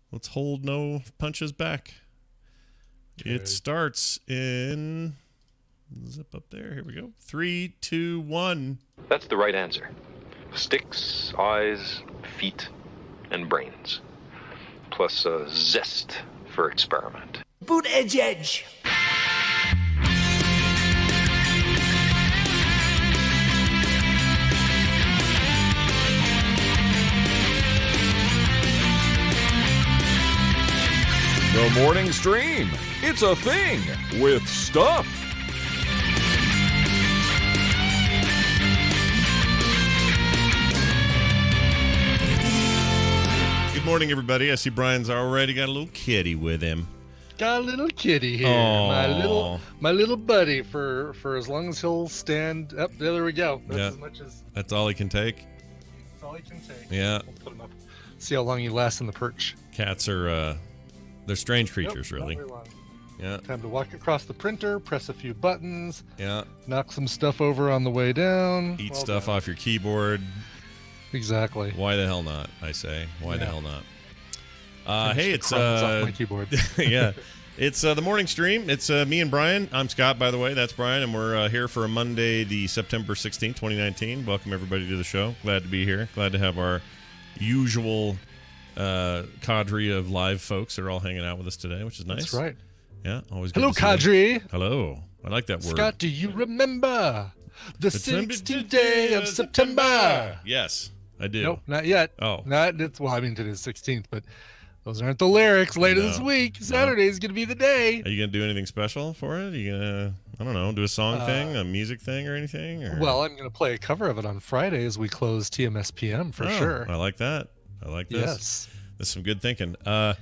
Let's hold no punches back. Okay. It starts in... Zip up there. Here we go. 3, 2, 1. That's the right answer. Sticks, eyes, feet, and brains. Plus a zest for experiment. Boot edge. The morning stream. It's a thing with stuff. Good morning, everybody. I see Brian's already got a little kitty with him. Got a little kitty here. Aww. My little buddy for as long as he'll stand up. There we go. That's as much as. That's all he can take. That's all he can take. Yeah. We'll put him up. See how long he lasts in the perch. Cats are they're strange creatures, really. Not very long. Yeah. Time to walk across the printer, press a few buttons. Yeah. Knock some stuff over on the way down. Eat stuff off your keyboard. Exactly. Why the hell not? I say. Why the hell not? Hey, it's off my keyboard. Yeah. It's the morning stream. It's me and Brian. I'm Scott, by the way. That's Brian, and we're here for a Monday, the September 16th, 2019. Welcome everybody to the show. Glad to be here. Glad to have our usual cadre of live folks that are all hanging out with us today, which is nice. That's right. Yeah, always good Hello, to see them. cadre. Hello. I like that word. Scott, do you remember the 16th day of September? Yes, I do. Nope, not yet. Oh. It's today's 16th, but those aren't the lyrics. Later this week, Saturday's going to be the day. Are you going to do anything special for it? Are you going to, I don't know, do a song thing, a music thing or anything? Or? Well, I'm going to play a cover of it on Friday as we close TMSPM for sure. I like that. I like this. Yes. That's some good thinking. The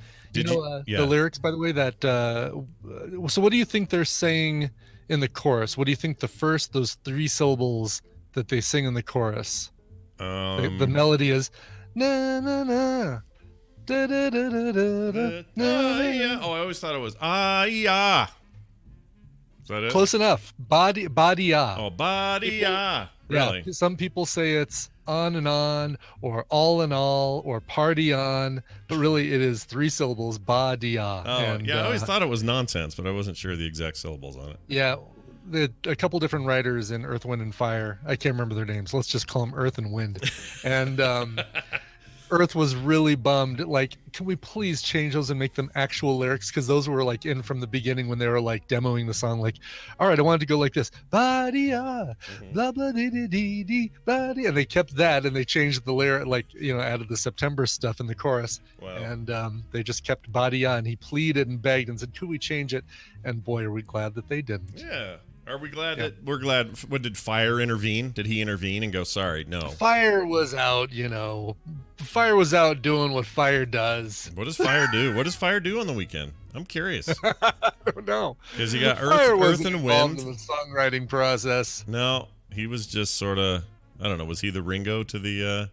lyrics, by the way, that so what do you think they're saying in the chorus? What do you think those 3 syllables that they sing in the chorus? The melody is na na na da da da da da da. Yeah. Oh, I always thought it was yeah. Is that it? Close enough. Body Oh, body Really? Yeah. Some people say it's on and on, or all in all, or party on, but really it is 3 syllables. Badia. Oh, and, I always thought it was nonsense, but I wasn't sure the exact syllables on it. Yeah. A couple different writers in Earth, Wind, and Fire. I can't remember their names. Let's just call them Earth and Wind. And Earth was really bummed. Like, can we please change those and make them actual lyrics? Because those were like in from the beginning when they were like demoing the song. Like, all right, I wanted to go like this. Badia, blah, blah, dee, dee, dee, dee, badia. And they kept that and they changed the lyric, like, added the September stuff in the chorus. Wow. And they just kept Badia. And he pleaded and begged and said, could we change it? And boy, are we glad that they didn't. Yeah. Are we glad that we're glad? What did Fire intervene? Did he intervene and go, sorry, no? Fire was out, Fire was out doing what Fire does. What does Fire do? What does Fire do on the weekend? I'm curious. I don't know. Because you got Fire Earth and Wind. In the songwriting process. No, he was just sort of, I don't know, was he the Ringo to the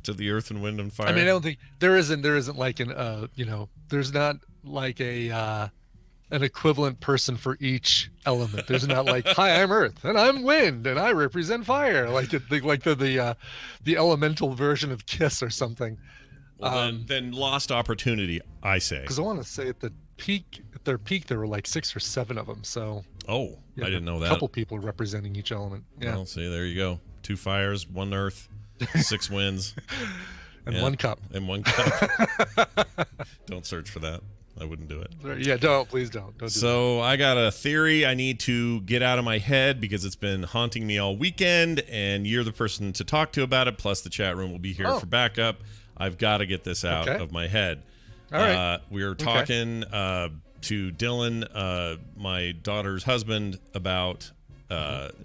to the Earth and Wind and Fire? I mean, I don't think there isn't like there's not like an equivalent person for each element. There's not like, hi, I'm Earth and I'm Wind and I represent Fire, like the elemental version of Kiss or something. Well, then lost opportunity, I say. Because I want to say at their peak, there were like 6 or 7 of them. So I didn't know that. A couple people representing each element. Yeah. Well, see, there you go. 2 fires, 1 Earth, 6 winds, and 1 cup. And 1 cup. Don't search for that. I wouldn't do it. Yeah, please don't. Don't do so I got a theory I need to get out of my head because it's been haunting me all weekend, and you're the person to talk to about it. Plus, the chat room will be here for backup. I've got to get this out of my head. All right. We were talking to Dylan, my daughter's husband, about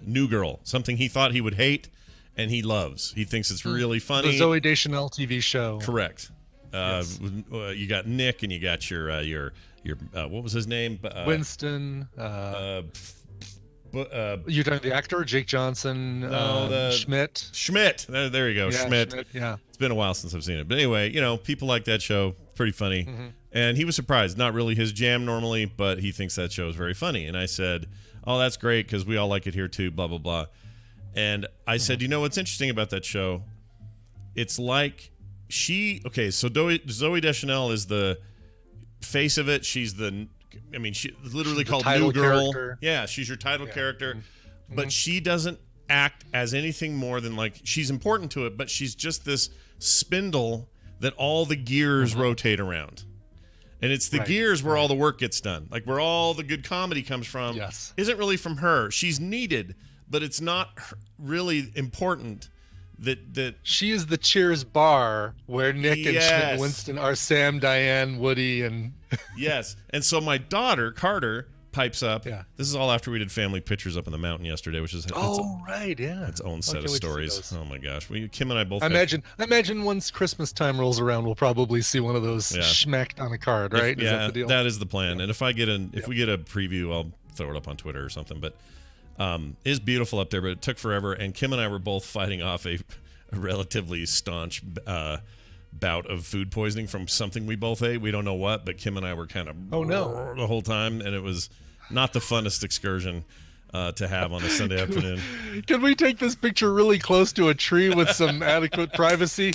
New Girl, something he thought he would hate, and he loves. He thinks it's really funny. The Zooey Deschanel TV show. Correct. Yes. You got Nick, and you got your what was his name? Winston. You're talking the actor, Jake Johnson. Schmidt. There you go, yeah, Schmidt. Yeah. It's been a while since I've seen it, but anyway, people like that show. Pretty funny. Mm-hmm. And he was surprised. Not really his jam normally, but he thinks that show is very funny. And I said, "Oh, that's great because we all like it here too." Blah blah blah. And I said, "You know what's interesting about that show? It's like Zooey Deschanel is the face of it. She's she's literally called New Girl. Character. Yeah, she's your title character. Mm-hmm. But she doesn't act as anything more than like, she's important to it, but she's just this spindle that all the gears rotate around. And it's the gears where all the work gets done. Like where all the good comedy comes from isn't really from her. She's needed, but it's not really important. That she is the Cheers bar where Nick and Schmidt and Winston are Sam, Diane, Woody, and yes. And so my daughter Carter pipes up. Yeah. This is all after we did family pictures up in the mountain yesterday, which is its own set of stories. Oh my gosh, Kim and I both. I imagine once Christmas time rolls around, we'll probably see one of those smacked on a card, right? Is that the deal? That is the plan. And if we get a preview, I'll throw it up on Twitter or something. But it's beautiful up there, but it took forever. And Kim and I were both fighting off a relatively staunch bout of food poisoning from something we both ate. We don't know what, but Kim and I were kind of the whole time, and it was not the funnest excursion to have on a Sunday afternoon. Can we take this picture really close to a tree with some adequate privacy?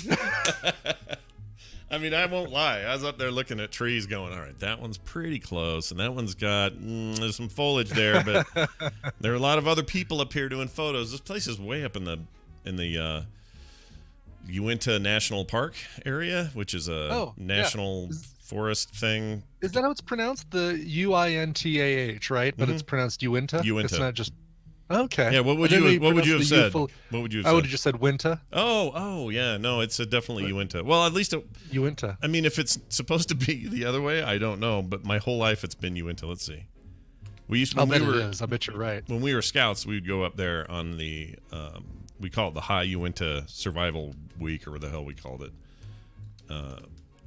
I mean, I won't lie. I was up there looking at trees going, all right, that one's pretty close, and that one's got there's some foliage there, but there are a lot of other people up here doing photos. This place is way up in the Uinta National Park area, which is a national forest thing. Is that how it's pronounced? The UINTAH, right? But it's pronounced Uinta? Uinta. It's not just... Okay. Yeah, what would you have said? What would you have said? I would have just said Winta. Oh, yeah. No, it's definitely Uinta. Well, at least Uinta. I mean, if it's supposed to be the other way, I don't know. But my whole life, it's been Uinta. Let's see. I bet it is. I bet you're right. When we were scouts, we'd go up there on the... we call it the High Uinta Survival Week, or what the hell we called it.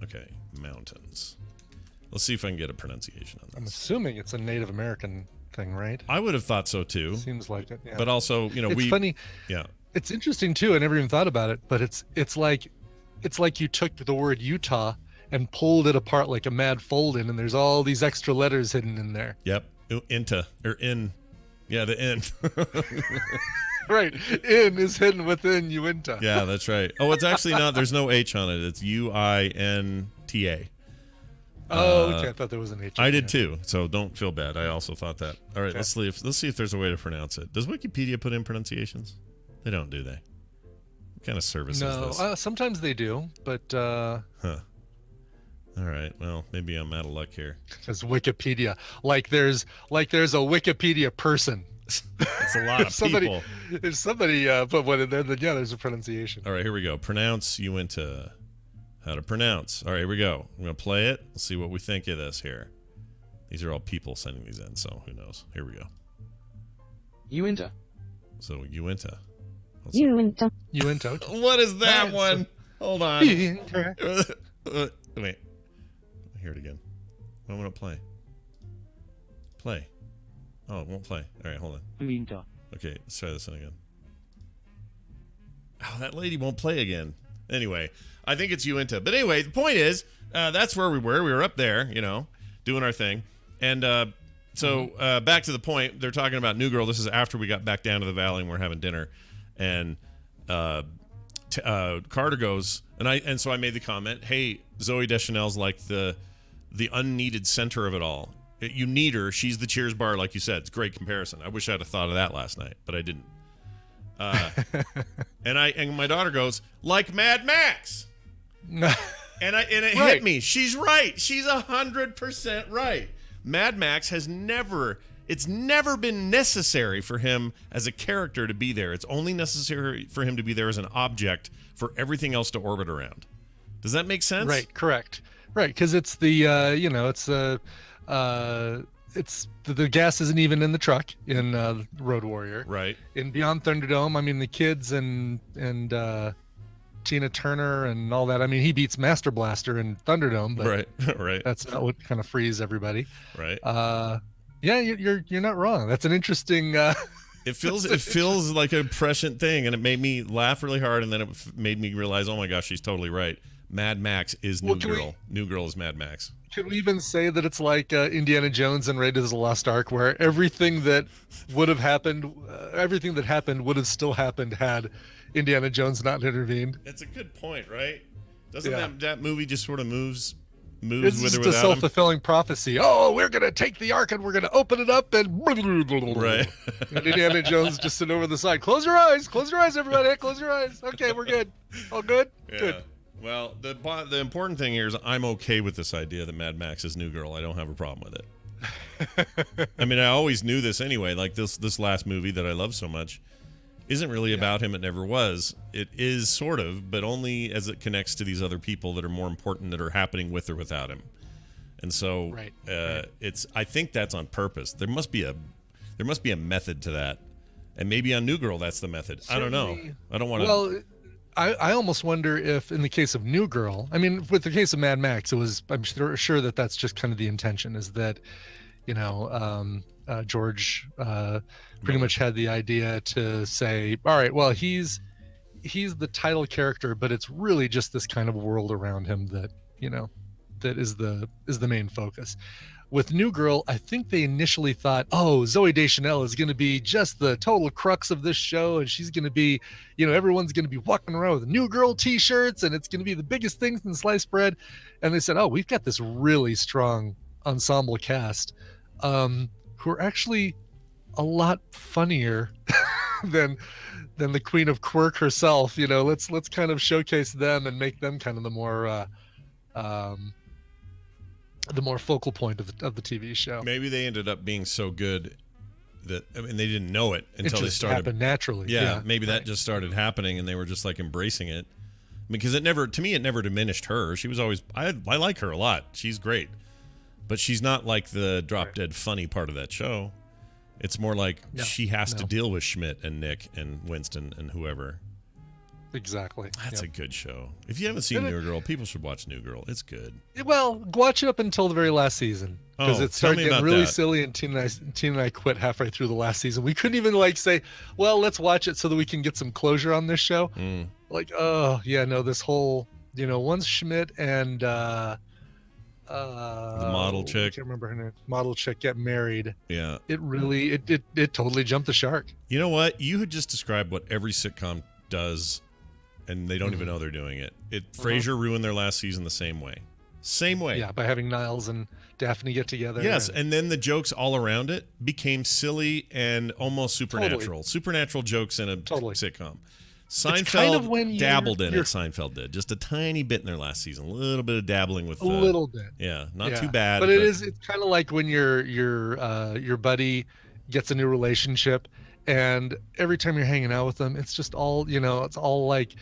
Okay, mountains. Let's see if I can get a pronunciation on this. I'm assuming it's a Native American thing, right? I would have thought so too. Seems like it. Yeah. But also, it's funny. Yeah. It's interesting too. I never even thought about it, but it's like you took the word Utah and pulled it apart like a mad fold-in, and there's all these extra letters hidden in there. Yep. Inta or in. Yeah, the in. Right. In is hidden within Uinta. Yeah, that's right. Oh, it's actually not. There's no H on it. It's UINTA. Oh, okay. I thought there was an H. I did too. So don't feel bad. I also thought that. All right, let's see if there's a way to pronounce it. Does Wikipedia put in pronunciations? They don't, do they? What kind of service is this? Sometimes they do, but Huh. All right. Well, maybe I'm out of luck here. It's Wikipedia. Like there's a Wikipedia person. It's a lot of people. If somebody put one in there, then there's a pronunciation. All right, here we go. Pronounce Uinta. How to pronounce. All right, here we go. I'm going to play it. Let's see what we think of this here. These are all people sending these in, so who knows. Here we go. Uinta. So, Uinta. Uinta. Uinta. What is that one? Hold on. Wait. Hear it again. Why won't it play? Play. Oh, it won't play. All right, hold on. Uinta. Okay, let's try this one again. Oh, that lady won't play again. Anyway, I think it's Uinta. But anyway, the point is, that's where we were. We were up there, doing our thing. And back to the point, they're talking about New Girl. This is after we got back down to the valley and we're having dinner. And Carter goes, and so I made the comment, hey, Zooey Deschanel's like the unneeded center of it all. You need her. She's the Cheers bar, like you said. It's a great comparison. I wish I'd have thought of that last night, but I didn't. And my daughter goes, like Mad Max. and it hit me. She's right. She's 100% right. Mad Max has never been necessary for him as a character to be there. It's only necessary for him to be there as an object for everything else to orbit around. Does that make sense? Right. Correct. Right. Because it's the the gas isn't even in the truck in Road Warrior. Right. In Beyond Thunderdome, I mean, the kids and Tina Turner and all that. I mean, he beats Master Blaster in Thunderdome, but right. That's not what kind of frees everybody. Right. Yeah, you're not wrong. That's an interesting. It feels like a prescient thing, and it made me laugh really hard, and then it made me realize, oh my gosh, she's totally right. Mad Max is New Girl. New Girl is Mad Max. Can we even say that it's like Indiana Jones and Raiders of the Lost Ark, where everything that would have happened, everything that happened would have still happened had Indiana Jones not intervened? It's a good point, right? Doesn't that movie just sort of moves It's with or just a without him? self-fulfilling prophecy. Oh, we're going to take the ark and we're going to open it up and... Right. And Indiana Jones just sitting over the side. Close your eyes, everybody. Close your eyes. Okay, we're good. All good? Yeah. Good. Well, the important thing here is I'm okay with this idea that Mad Max is New Girl. I don't have a problem with it. I mean, I always knew this anyway. Like this last movie that I love so much isn't really about him. It never was. It is sort of, but only as it connects to these other people that are more important that are happening with or without him. And so it's. I think that's on purpose. There must be a method to that, and maybe on New Girl that's the method. Certainly, I don't know. I don't want to. Well, I almost wonder if in the case of New Girl, I mean, with the case of Mad Max, it was. I'm sure that that's just kind of the intention is that, George pretty much had the idea to say, all right, well, he's the title character, but it's really just this kind of world around him that that is the main focus. With New Girl, I think they initially thought, oh, Zooey Deschanel is going to be just the total crux of this show, and she's going to be, everyone's going to be walking around with New Girl T-shirts, and it's going to be the biggest things in sliced bread. And they said, oh, we've got this really strong ensemble cast who are actually a lot funnier than the Queen of Quirk herself. Let's kind of showcase them and make them kind of the more focal point of the TV show. Maybe they ended up being so good that they didn't know it until they started. Happened naturally. Yeah, maybe that just started happening, and they were just like embracing it. Because it never diminished her. She was always. I like her a lot. She's great, but she's not like the drop dead funny part of that show. It's more like she has to deal with Schmidt and Nick and Winston and whoever. Exactly. That's a good show. If you haven't seen New Girl, people should watch New Girl. It's good. Well, watch it up until the very last season because it started getting really silly, and Tina and I quit halfway through the last season. We couldn't even say, well, let's watch it so that we can get some closure on this show. This whole, once Schmidt and the model chick, I can't remember her name, model chick get married. Yeah. It really, it totally jumped the shark. You know what? You had just described what every sitcom does, and they don't even know they're doing it. Frasier ruined their last season the same way. Yeah, by having Niles and Daphne get together. Yes, and then the jokes all around it became silly and almost supernatural. Totally. Supernatural jokes in a sitcom. Seinfeld dabbled in it. Seinfeld did just a tiny bit in their last season. A little bit of dabbling with. A little bit. Yeah, not too bad. But it's kind of like when your buddy gets a new relationship, and every time you're hanging out with them, it's just all it's all like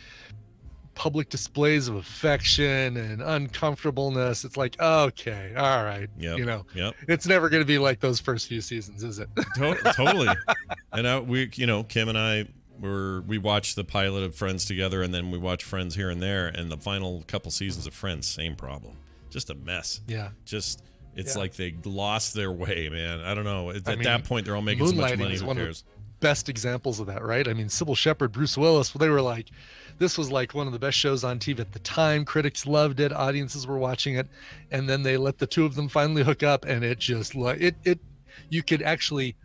public displays of affection and uncomfortableness. It's like, okay, all right, it's never going to be like those first few seasons, is it? Totally. And Kim and I. We watched the pilot of Friends together, and then we watched Friends here and there, and the final couple seasons of Friends, same problem. Just a mess. Yeah. It's like they lost their way, man. I don't know. At that point, they're all making so much money. Who cares? Best examples of that, right? I mean, Sybil Shepherd, Bruce Willis, they were like, this was like one of the best shows on TV at the time. Critics loved it. Audiences were watching it. And then they let the two of them finally hook up, and it just you could actually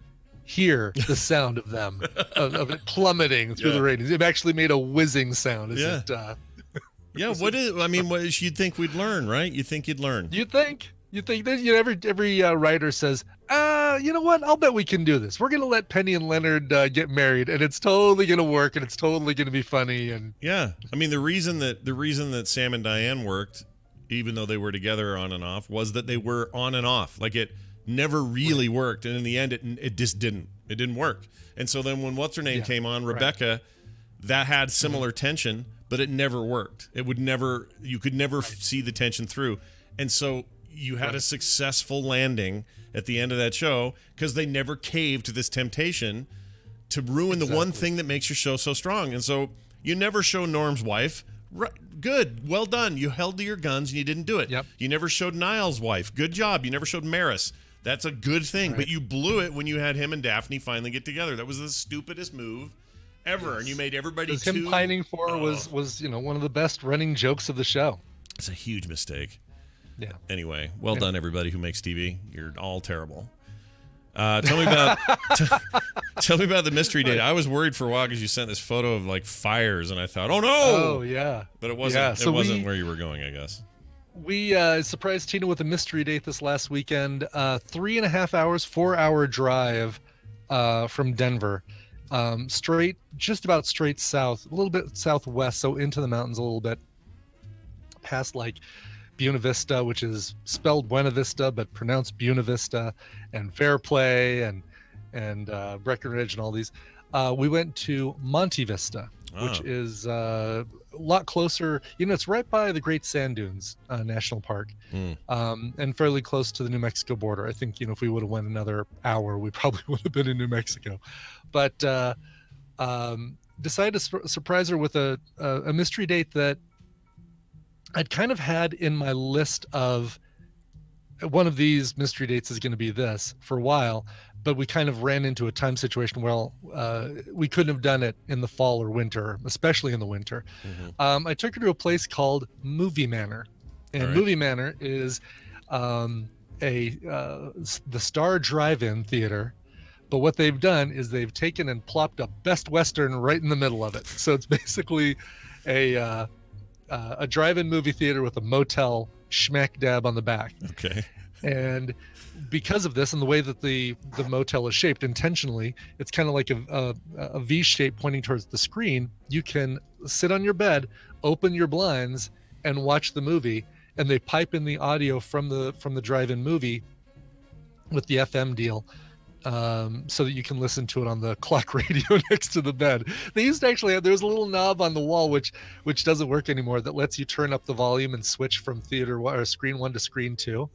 hear the sound of them of it plummeting through the ratings. It actually made a whizzing sound. You'd think we'd learn, right? You think you'd learn. You think that every writer says, you know what? I'll bet we can do this. We're going to let Penny and Leonard get married, and it's totally going to work, and it's totally going to be funny. And the reason that Sam and Diane worked, even though they were together on and off, was that they were on and off. Like it never really worked, and in the end it just didn't work. And so then when what's her name came on, Rebecca, that had similar tension, but it never worked. You could never see the tension through. And so you had a successful landing at the end of that show because they never caved to this temptation to ruin the one thing that makes your show so strong. And so you never show Norm's wife. Right, good, well done. You held to your guns and you didn't do it. Yep. You never showed Niles' wife. Good job. You never showed Maris. That's a good thing, but you blew it when you had him and Daphne finally get together. That was the stupidest move ever, and you made everybody him pining for was one of the best running jokes of the show. It's a huge mistake. Yeah. Anyway, well done, everybody who makes TV. You're all terrible. Tell me about tell me about the mystery date. I was worried for a while because you sent this photo of like fires, and I thought, oh no. Oh yeah. But it wasn't. Yeah, so it wasn't where you were going, I guess. We surprised Tina with a mystery date this last weekend. 3.5 hours, 4-hour drive from Denver, just about straight south, a little bit southwest, so into the mountains a little bit, past like Buena Vista, which is spelled Buena Vista but pronounced Buena Vista, and Fairplay and Breckenridge and all these. We went to Monte Vista, which is a lot closer. It's right by the Great Sand Dunes National Park, and fairly close to the New Mexico border. I think if we would have went another hour, we probably would have been in New Mexico. But decided to surprise her with a mystery date that I'd kind of had in my list of one of these mystery dates is going to be this for a while, but we kind of ran into a time situation where we couldn't have done it in the fall or winter, especially in the winter. I took her to a place called Movie Manor, and Movie Manor is the Star Drive-In Theater. But what they've done is they've taken and plopped a Best Western right in the middle of it. So it's basically a drive-in movie theater with a motel smack dab on the back. Okay. And because of this and the way that the motel is shaped intentionally, it's kind of like a V shape pointing towards the screen. You can sit on your bed, open your blinds, and watch the movie. And they pipe in the audio from the drive-in movie with the FM deal, so that you can listen to it on the clock radio next to the bed. They used to actually have, there was a little knob on the wall which doesn't work anymore, that lets you turn up the volume and switch from theater or screen 1 to screen 2.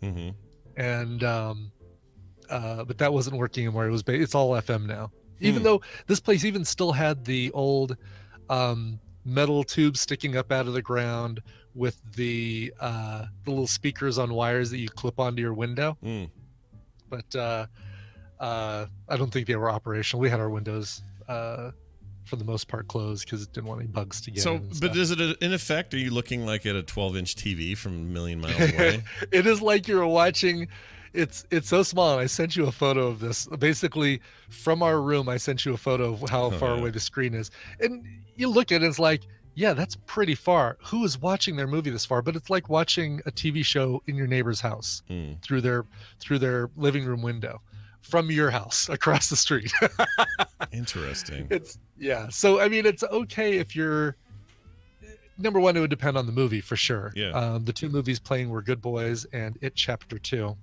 And but that wasn't working anymore. It's all FM now. Even though this place even still had the old metal tube sticking up out of the ground with the little speakers on wires that you clip onto your window. But I don't think they were operational. We had our windows for the most part closed because it didn't want any bugs to get in. But is it in effect, are you looking like at a 12-inch TV from a million miles away? It is like you're watching. It's so small. And I sent you a photo of this. Basically, from our room, I sent you a photo of how far away the screen is. And you look at it, it's like, yeah, that's pretty far. Who is watching their movie this far? But it's like watching a TV show in your neighbor's house through their living room window from your house across the street. Interesting. So I mean, it's okay if you're, number one, it would depend on the movie for sure. The two movies playing were Good Boys and It Chapter 2.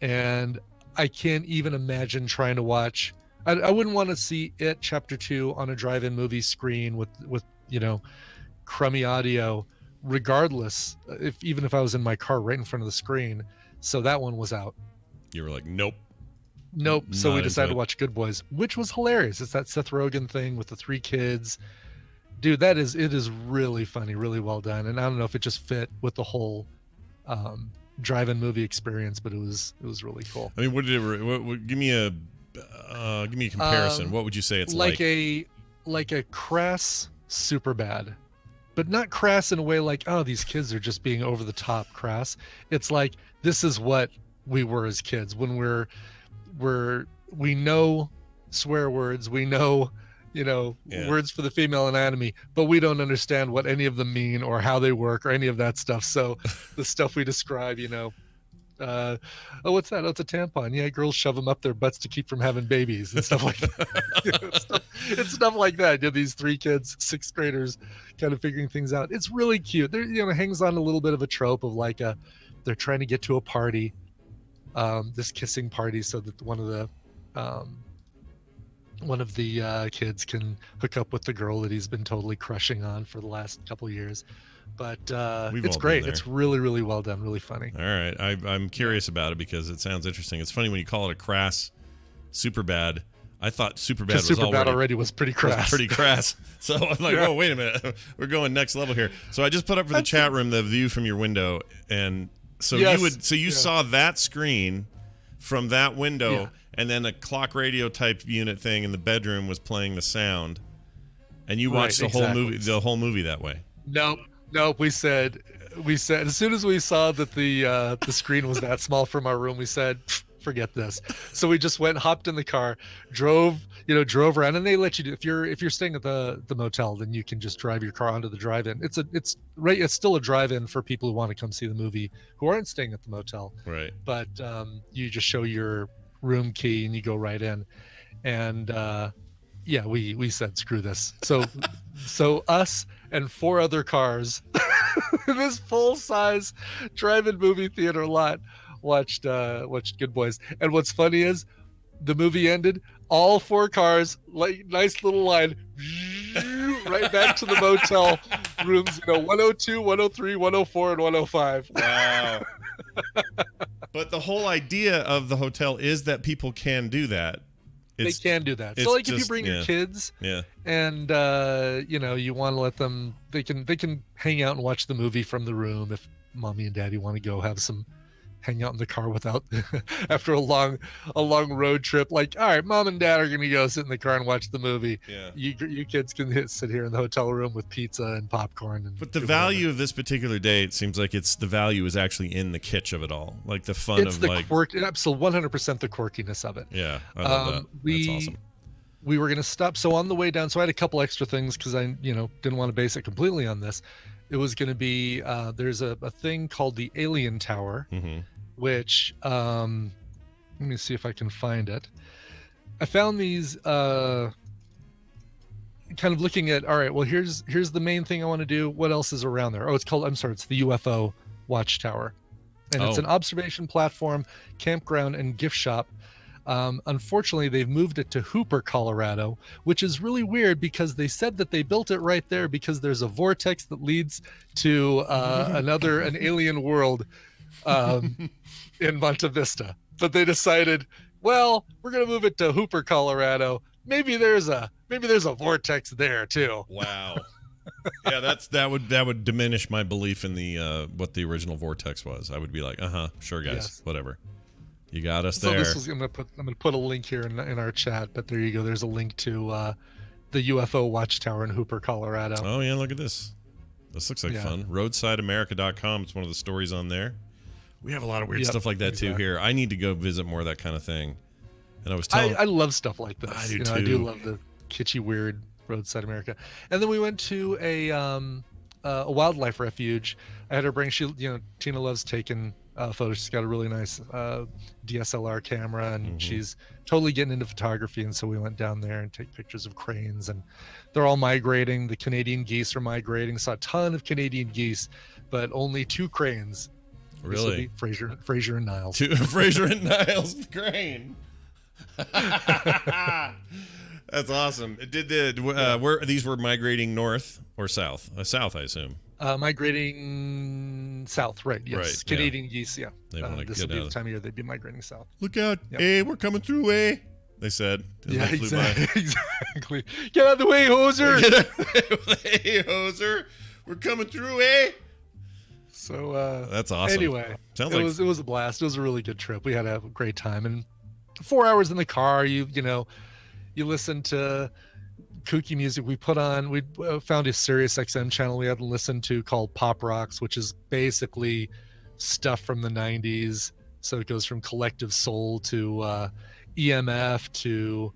And I can't even imagine trying to watch, I wouldn't want to see It Chapter 2 on a drive-in movie screen with crummy audio, regardless, even if I was in my car right in front of the screen. So that one was out. You were like, nope. So we decided to watch Good Boys, which was hilarious. It's that Seth Rogen thing with the 3 kids. Dude, it is really funny, really well done. And I don't know if it just fit with the whole drive-in movie experience, but it was really cool. I mean, give me a comparison. What would you say it's like? Like a crass Superbad, but not crass in a way like, oh, these kids are just being over the top crass. It's like, this is what we were as kids when we know swear words, we know words for the female anatomy, but we don't understand what any of them mean or how they work or any of that stuff. So the stuff we describe, oh, what's that? Oh, it's a tampon. Yeah, girls shove them up their butts to keep from having babies and stuff like that. It's stuff like that. These 3 kids, 6th graders, kind of figuring things out. It's really cute. There, it hangs on a little bit of a trope of like they're trying to get to a party, this kissing party, so that one of the kids can hook up with the girl that he's been totally crushing on for the last couple of years. But it's great. It's really, really well done. Really funny. All right. I'm curious about it because it sounds interesting. It's funny when you call it a crass Superbad. I thought Superbad was pretty crass. So I'm like, oh, wait a minute. We're going next level here. So I just put up for the chat room the view from your window. And so you saw that screen from that window, and then a clock radio type unit thing in the bedroom was playing the sound. And you watched the whole movie that way. Nope. We said as soon as we saw that the screen was that small from our room, we said, forget this. So we just hopped in the car, drove around, and they let you do, if you're staying at the motel, then you can just drive your car onto the drive-in. It's still a drive-in for people who want to come see the movie who aren't staying at the motel. Right. But you just show your room key and you go right in. And yeah, we said screw this. So us and 4 other cars in this full-size drive-in movie theater lot watched Good Boys. And what's funny is the movie ended, all 4 cars, like nice little line, right back to the motel rooms, 102, 103, 104, and 105. Wow. But the whole idea of the hotel is that people can do that. They can do that. So like if you bring your kids, yeah, and you want to let them, they can hang out and watch the movie from the room if mommy and daddy want to go hang out in the car without after a long road trip. Like, all right, mom and dad are gonna go sit in the car and watch the movie. Yeah, you kids can sit here in the hotel room with pizza and popcorn. But the value of this particular day, it seems like the value is actually in the kitsch of it all, like the fun it's of the like absolutely 100% the quirkiness of it. Yeah, I love that. That's awesome. We were gonna stop. So on the way down, so I had a couple extra things because I didn't want to base it completely on this. It was gonna be there's a thing called the Alien Tower. Mm-hmm. Which let me see if I can find it. I found these kind of looking at, all right, well, here's the main thing I want to do. What else is around there? It's the UFO Watchtower. And it's an observation platform, campground, and gift shop. Unfortunately, they've moved it to Hooper, Colorado, which is really weird because they said that they built it right there because there's a vortex that leads to an alien world in Monte Vista. But they decided, well, we're going to move it to Hooper, Colorado. Maybe there's a vortex there too. Wow. Yeah, that would diminish my belief in the what the original vortex was. I would be like, sure guys, yes. Whatever. You got us there. So I'm gonna put a link here in our chat, but there you go. There's a link to the UFO Watchtower in Hooper, Colorado. Oh yeah, look at this. This looks like fun. RoadsideAmerica.com. It's one of the stories on there. We have a lot of weird stuff like that too here. I need to go visit more of that kind of thing. And I was telling I love stuff like this. I do too. I do love the kitschy, weird Roadside America. And then we went to a wildlife refuge. I had her bring. Tina loves taking photos. She's got a really nice DSLR camera, and she's totally getting into photography. And so we went down there and take pictures of cranes, and they're all migrating. The Canadian geese are migrating. Saw a ton of Canadian geese, but only 2 cranes. Really? Fraser and Niles. Fraser and Niles crane. That's awesome. Where these were migrating north or south? South, I assume. Migrating south, right? Yes. Right, Canadian geese. Yeah. They want to this would be the time of year they'd be migrating south. Look out! Yep. Hey, we're coming through. Hey, they said. Yeah, exactly. Get out of the way, hoser! Get out of the way, hoser! We're coming through. Hey. So that's awesome. Anyway, it was a blast. It was a really good trip. We had a great time, and 4 hours in the car. You listen to kooky music. We found a Sirius XM channel we had to listen to called Pop Rocks, which is basically stuff from the 90s. So it goes from Collective Soul to EMF to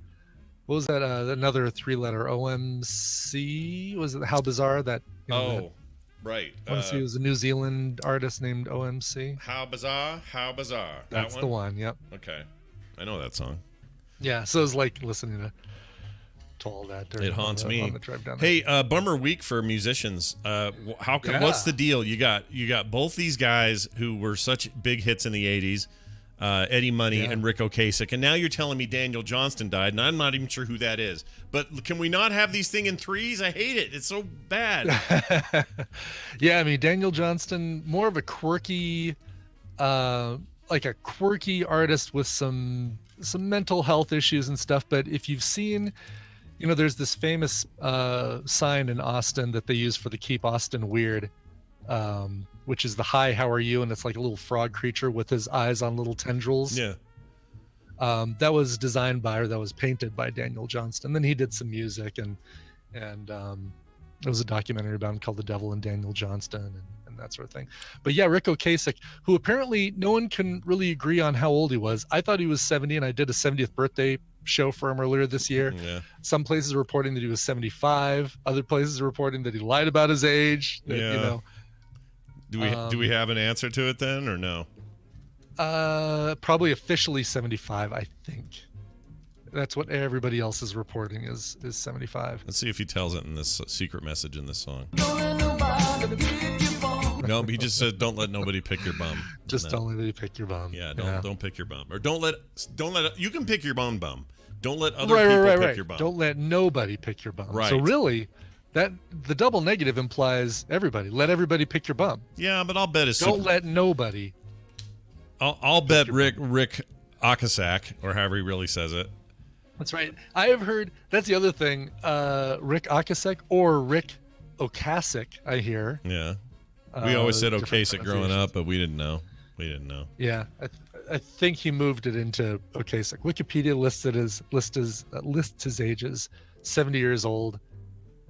what was that? Another 3-letter OMC. Was it How Bizarre? That. Right. OMC was a New Zealand artist named OMC. How Bizarre. That's the one. Yep. Okay. I know that song. Yeah. So it was like listening to all that. It haunts me. On the drive down there. Hey, bummer week for musicians. What's the deal? You got both these guys who were such big hits in the 80s. Eddie Money and Ric Ocasek, and now you're telling me Daniel Johnston died, and I'm not even sure who that is. But can we not have these things in threes? I hate it. It's so bad. Yeah, I mean Daniel Johnston, more of a quirky, artist with some mental health issues and stuff. But if you've seen, there's this famous sign in Austin that they use for the Keep Austin Weird. Which is the "Hi, how are you?" and it's like a little frog creature with his eyes on little tendrils. Yeah. That was painted by Daniel Johnston. Then he did some music, and there was a documentary about him called "The Devil and Daniel Johnston," and that sort of thing. But yeah, Ric Ocasek, who apparently no one can really agree on how old he was. I thought he was 70, and I did a 70th birthday show for him earlier this year. Yeah. Some places are reporting that he was 75. Other places are reporting that he lied about his age. That, yeah. You know. Do we have an answer to it then, or no? Probably officially 75, I think. That's what everybody else is reporting is 75. Let's see if he tells it in this secret message in this song. No, he just said, "Don't let nobody pick your bum." Just don't let anybody pick your bum. Yeah, don't pick your bum, or don't let you can pick your own bum. Don't let other people pick your bum. Don't let nobody pick your bum. Right. So really, that the double negative implies everybody. Let everybody pick your bum. Yeah, but I'll bet it's don't let nobody. I'll bet Ric Ocasek, or however he really says it. That's right. I have heard that's the other thing. Ric Ocasek or Ric Ocasek. I hear. Yeah. We always said Ocasek growing up, but we didn't know. Yeah, I think he moved it into Ocasek. Wikipedia lists his age as 70 years old.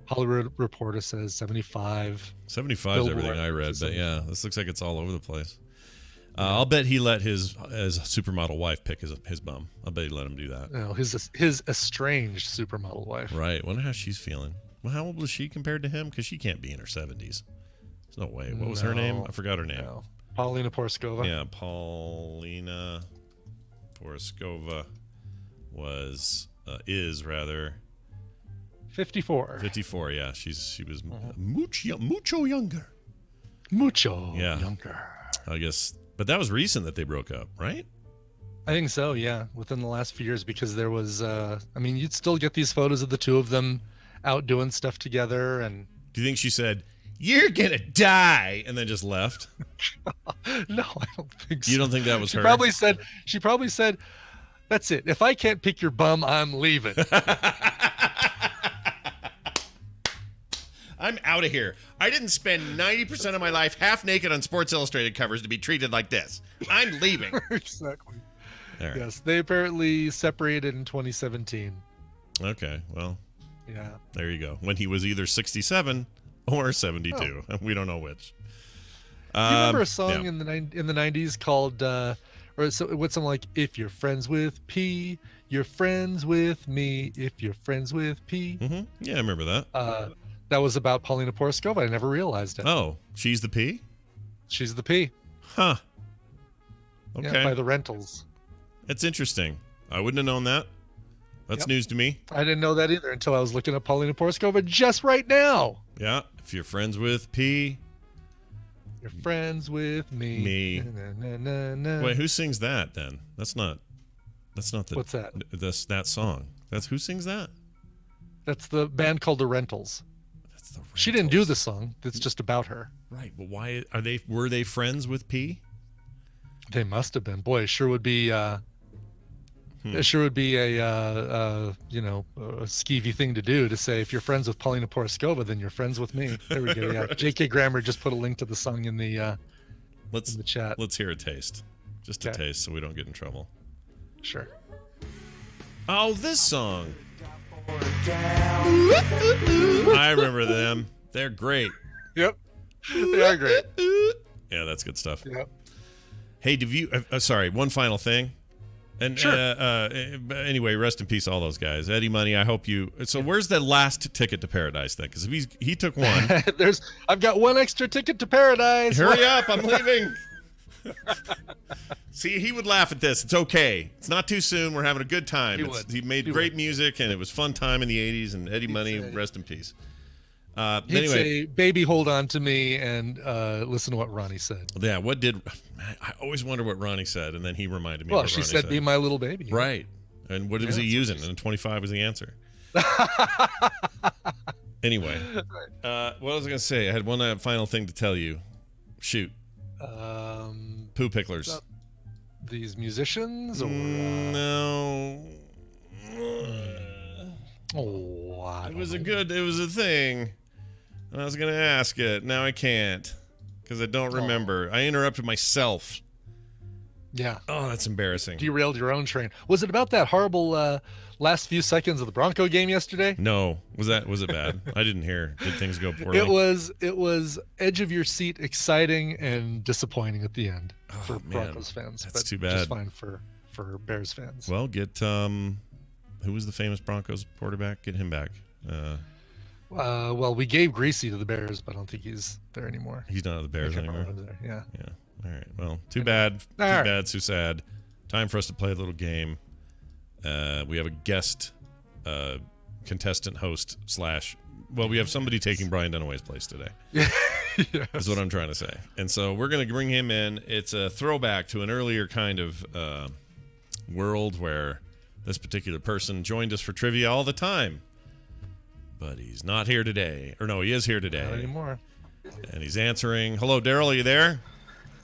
Hollywood Reporter says 75. 75 is everything I read, but yeah, this looks like it's all over the place. I'll bet he let his supermodel wife pick his bum. I'll bet he let him do that. No, his estranged supermodel wife. Right. Wonder how she's feeling. Well, how old was she compared to him? Because she can't be in her 70s. There's no way. What was her name? I forgot her name. No. Paulina Porizkova. Yeah, Paulina Porizkova is 54. 54. Yeah, she was mucho younger. Mucho younger. I guess, but that was recent that they broke up, right? I think so. Yeah, within the last few years, because there was. You'd still get these photos of the two of them out doing stuff together, and. Do you think she said, "You're gonna die," and then just left? No, I don't think so. You don't think that was her? She probably said, "That's it. If I can't pick your bum, I'm leaving." I'm out of here. I didn't spend 90% of my life half naked on Sports Illustrated covers to be treated like this. I'm leaving. Exactly. Right. Yes, they apparently separated in 2017. Okay, well. Yeah. There you go. When he was either 67 or 72. Oh. We don't know which. Do you remember a song in the 90s called what's something like, "If you're friends with P, you're friends with me. If you're friends with P." Mm-hmm. Yeah, I remember that. That was about Paulina Porizkova. I never realized it. Oh, she's the P? She's the P. Huh. Okay. Yeah, by the Rentals. That's interesting. I wouldn't have known that. That's news to me. I didn't know that either until I was looking at Paulina Porizkova just right now. Yeah. If you're friends with P, you're friends with me. Na, na, na. Wait, who sings that then? That's not the. What's that? That song. That's who sings that? That's the band called the Rentals. She didn't do the song. It's just about her. Right, but why were they friends with P? They must have been. Boy, it sure would be it sure would be a skeevy thing to do, to say, if you're friends with Paulina Porizkova, then you're friends with me. There we go. Yeah. J.K. Grammer just put a link to the song in the in the chat. Let's hear a taste. Just a taste so we don't get in trouble. Sure. Oh, this song. I remember them. They're great. Yep. They are great. Yeah, that's good stuff. Yep. Hey, sorry, one final thing. And sure. Anyway, rest in peace, all those guys. Eddie Money, I hope you. So, where's the last ticket to paradise then? Because if he took one. I've got one extra ticket to paradise. Hurry up! I'm leaving. See, he would laugh at this. It's okay. It's not too soon. We're having a good time. He made great music, and it was fun time in the '80s. And Eddie Money, rest in peace. He'd say, "Baby, hold on to me," and listen to what Ronnie said. Yeah, I always wonder what Ronnie said, and then he reminded me. Well, what she Ronnie said, "Be my little baby." Right. And what was he using? And 25 was the answer. Anyway, what was I going to say? I had one final thing to tell you. Shoot. Poo Picklers. These musicians? Or, no. It was a thing. And I was going to ask it. Now I can't. Because I don't remember. I interrupted myself. Yeah. Oh, that's embarrassing. Derailed your own train. Was it about that horrible last few seconds of the Bronco game yesterday? No. Was it bad? I didn't hear. Did things go poorly? It was edge of your seat, exciting and disappointing at the end for Broncos fans. That's but too bad. Just fine for Bears fans. Well, get who was the famous Broncos quarterback? Get him back. Well, we gave Greasy to the Bears, but I don't think he's there anymore. He's not at the Bears anymore. Yeah. Yeah. All right. Well, too bad. Too bad. Too sad. Time for us to play a little game. We have a guest contestant host / well, we have somebody taking Brian Dunaway's place today. Yes. Is what I'm trying to say. And so we're going to bring him in. It's a throwback to an earlier kind of world where this particular person joined us for trivia all the time. But he's not here today. Or no, he is here today. Not anymore. And he's answering. Hello, Darrell, are you there?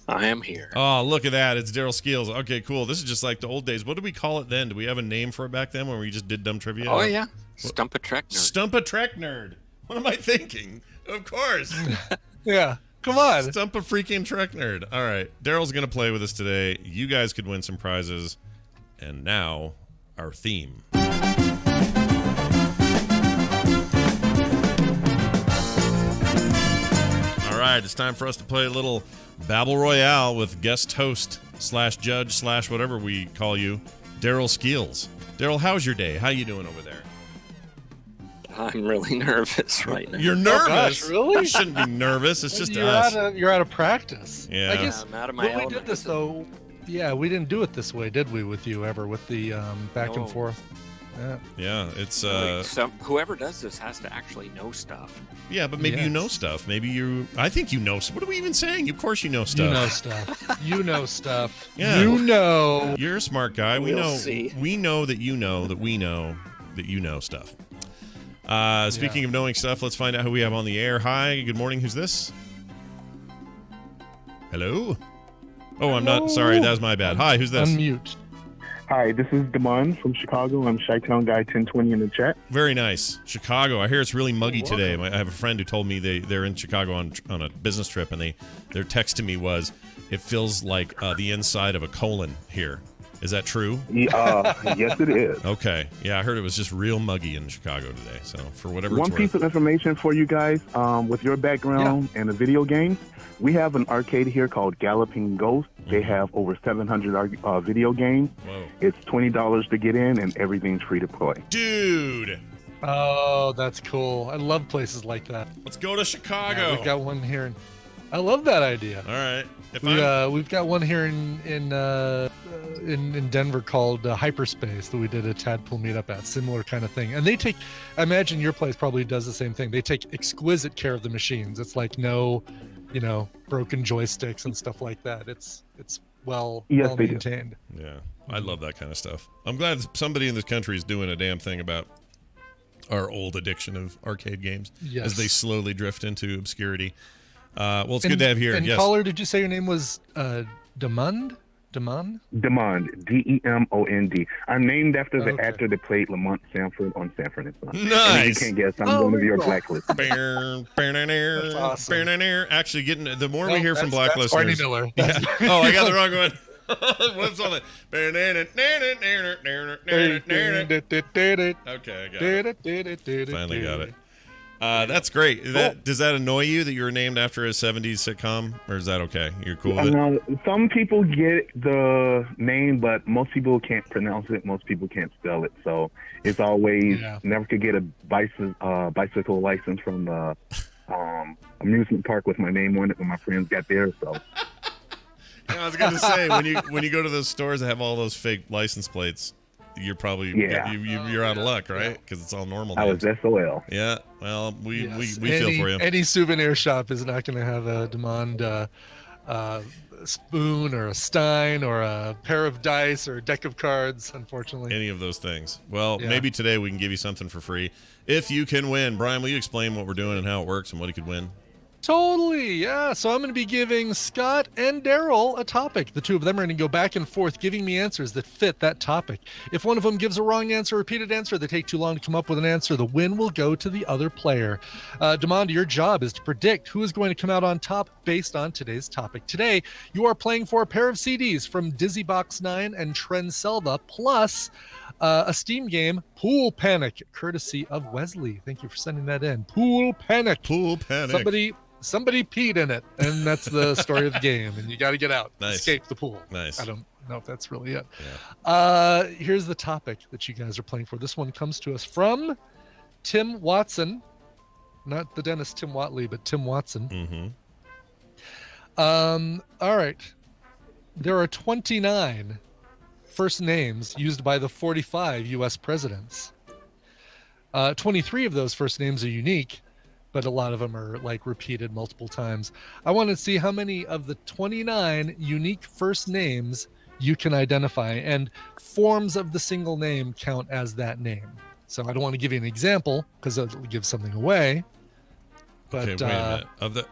I am here. Oh, look at that. It's Darryl Skills. Okay, cool. This is just like the old days. What did we call it then? Do we have a name for it back then when we just did dumb trivia? Oh, yeah. Stump a Trek Nerd. Stump a Trek Nerd. What am I thinking? Of course. Yeah. Come on. Stump a freaking Trek Nerd. All right. Darrell's going to play with us today. You guys could win some prizes. And now, our theme. All right. It's time for us to play a little Babble Royale with guest host / judge / whatever we call you, Darryl Skills. Darrell, how's your day? How you doing over there? I'm really nervous right now. You're nervous? Oh, gosh, really? You shouldn't be nervous. It's just us. You're out of practice. Yeah. I guess I'm out of my when we element. did this, though, yeah, we didn't do it this way, did we, with you ever, with the back No. and forth? Yeah. Yeah, it's So whoever does this has to actually know stuff. yeah, but maybe you Yes. know stuff. Maybe I think you know. What are we even saying? Of course you know stuff. You know stuff. You know stuff. Yeah. You know. You're a smart guy. We We'll know. see. We know that you know that we know that you know stuff. Speaking of knowing stuff, let's find out who we have on the air. Hi, good morning. Who's this? Hello? Oh, I'm not. Sorry, that was my bad. Hi, who's this? Unmute. Hi, this is Damon from Chicago. I'm Chi-Town Guy 1020 in the chat. Very nice. Chicago. I hear it's really muggy today. I have a friend who told me they're in Chicago on a business trip, and their text to me was, it feels like the inside of a colon here. Is that true? Yes, it is. Okay. Yeah, I heard it was just real muggy in Chicago today. So for whatever One it's piece worth. of information for you guys, with your background and the video games, we have an arcade here called Galloping Ghost. They have over 700 video games. Whoa. It's $20 to get in, and everything's free to play. Dude, Oh, that's cool. I love places like that. let's go to Chicago. We've got one here. I love that idea. All right. If We've got one here in Denver called Hyperspace that we did a Tadpool meetup at. Similar kind of thing. And they take, I imagine your place probably does the same thing. They take exquisite care of the machines. It's like no, broken joysticks and stuff like that. It's well Yes, they do. maintained. Yeah, I love that kind of stuff. I'm glad somebody in this country is doing a damn thing about our old addiction of arcade games Yes. as they slowly drift into obscurity. Well, it's good to have you here. And Yes. caller, did you say your name was Demond? Demond? Demond, D-E-M-O-N-D. I'm named after the Okay. actor that played Lamont Sanford on Sanford and Son. And if Nice. you can't guess, I'm Oh, going to be your there you go. blacklist. That's awesome. Actually, the more we No, hear from that's- black that's Barney listeners. Miller. Yeah. Oh, I got the wrong one. What's on it? Okay, I got it. Finally got it. That's great. Does that annoy you that you were named after a 70s sitcom, or is that okay? You're cool with it? Some people get the name, but most people can't pronounce it. Most people can't spell it. So it's always never could get a bicycle license from the amusement park with my name on it when my friends got there. So I was going to say, when you go to those stores that have all those fake license plates, you're probably you're out of luck, right? Because it's all normal names. I was SOL. Yeah. Well, we Yes. feel for you. Any souvenir shop is not going to have a Demond spoon or a stein or a pair of dice or a deck of cards, unfortunately. Any of those things. Well, Yeah. maybe today we can give you something for free if you can win. Brian, will you explain what we're doing and how it works and what he could win? Totally, yeah. So I'm going to be giving Scott and Darrell a topic. The two of them are going to go back and forth giving me answers that fit that topic. If one of them gives a wrong answer, a repeated answer, they take too long to come up with an answer, the win will go to the other player. Demond, your job is to predict who is going to come out on top based on today's topic. Today, you are playing for a pair of CDs from Dizzy Box 9 and Trenselva, plus a Steam game, Pool Panic, courtesy of Wesley. Thank you for sending that in. Pool Panic. Pool Panic. Somebody peed in it, and that's the story of the game, and you got to get out. Nice. Escape the pool. Nice. I don't know if that's really it. Yeah. Here's the topic that you guys are playing for. This one comes to us from Tim Watson. Not the dentist Tim Watley, but Tim Watson. Mm-hmm. All right. There are 29 first names used by the 45 U.S. presidents. 23 of those first names are unique, but a lot of them are like repeated multiple times. I want to see how many of the 29 unique first names you can identify, and forms of the single name count as that name. So I don't want to give you an example because it'll give something away. But okay, wait a minute.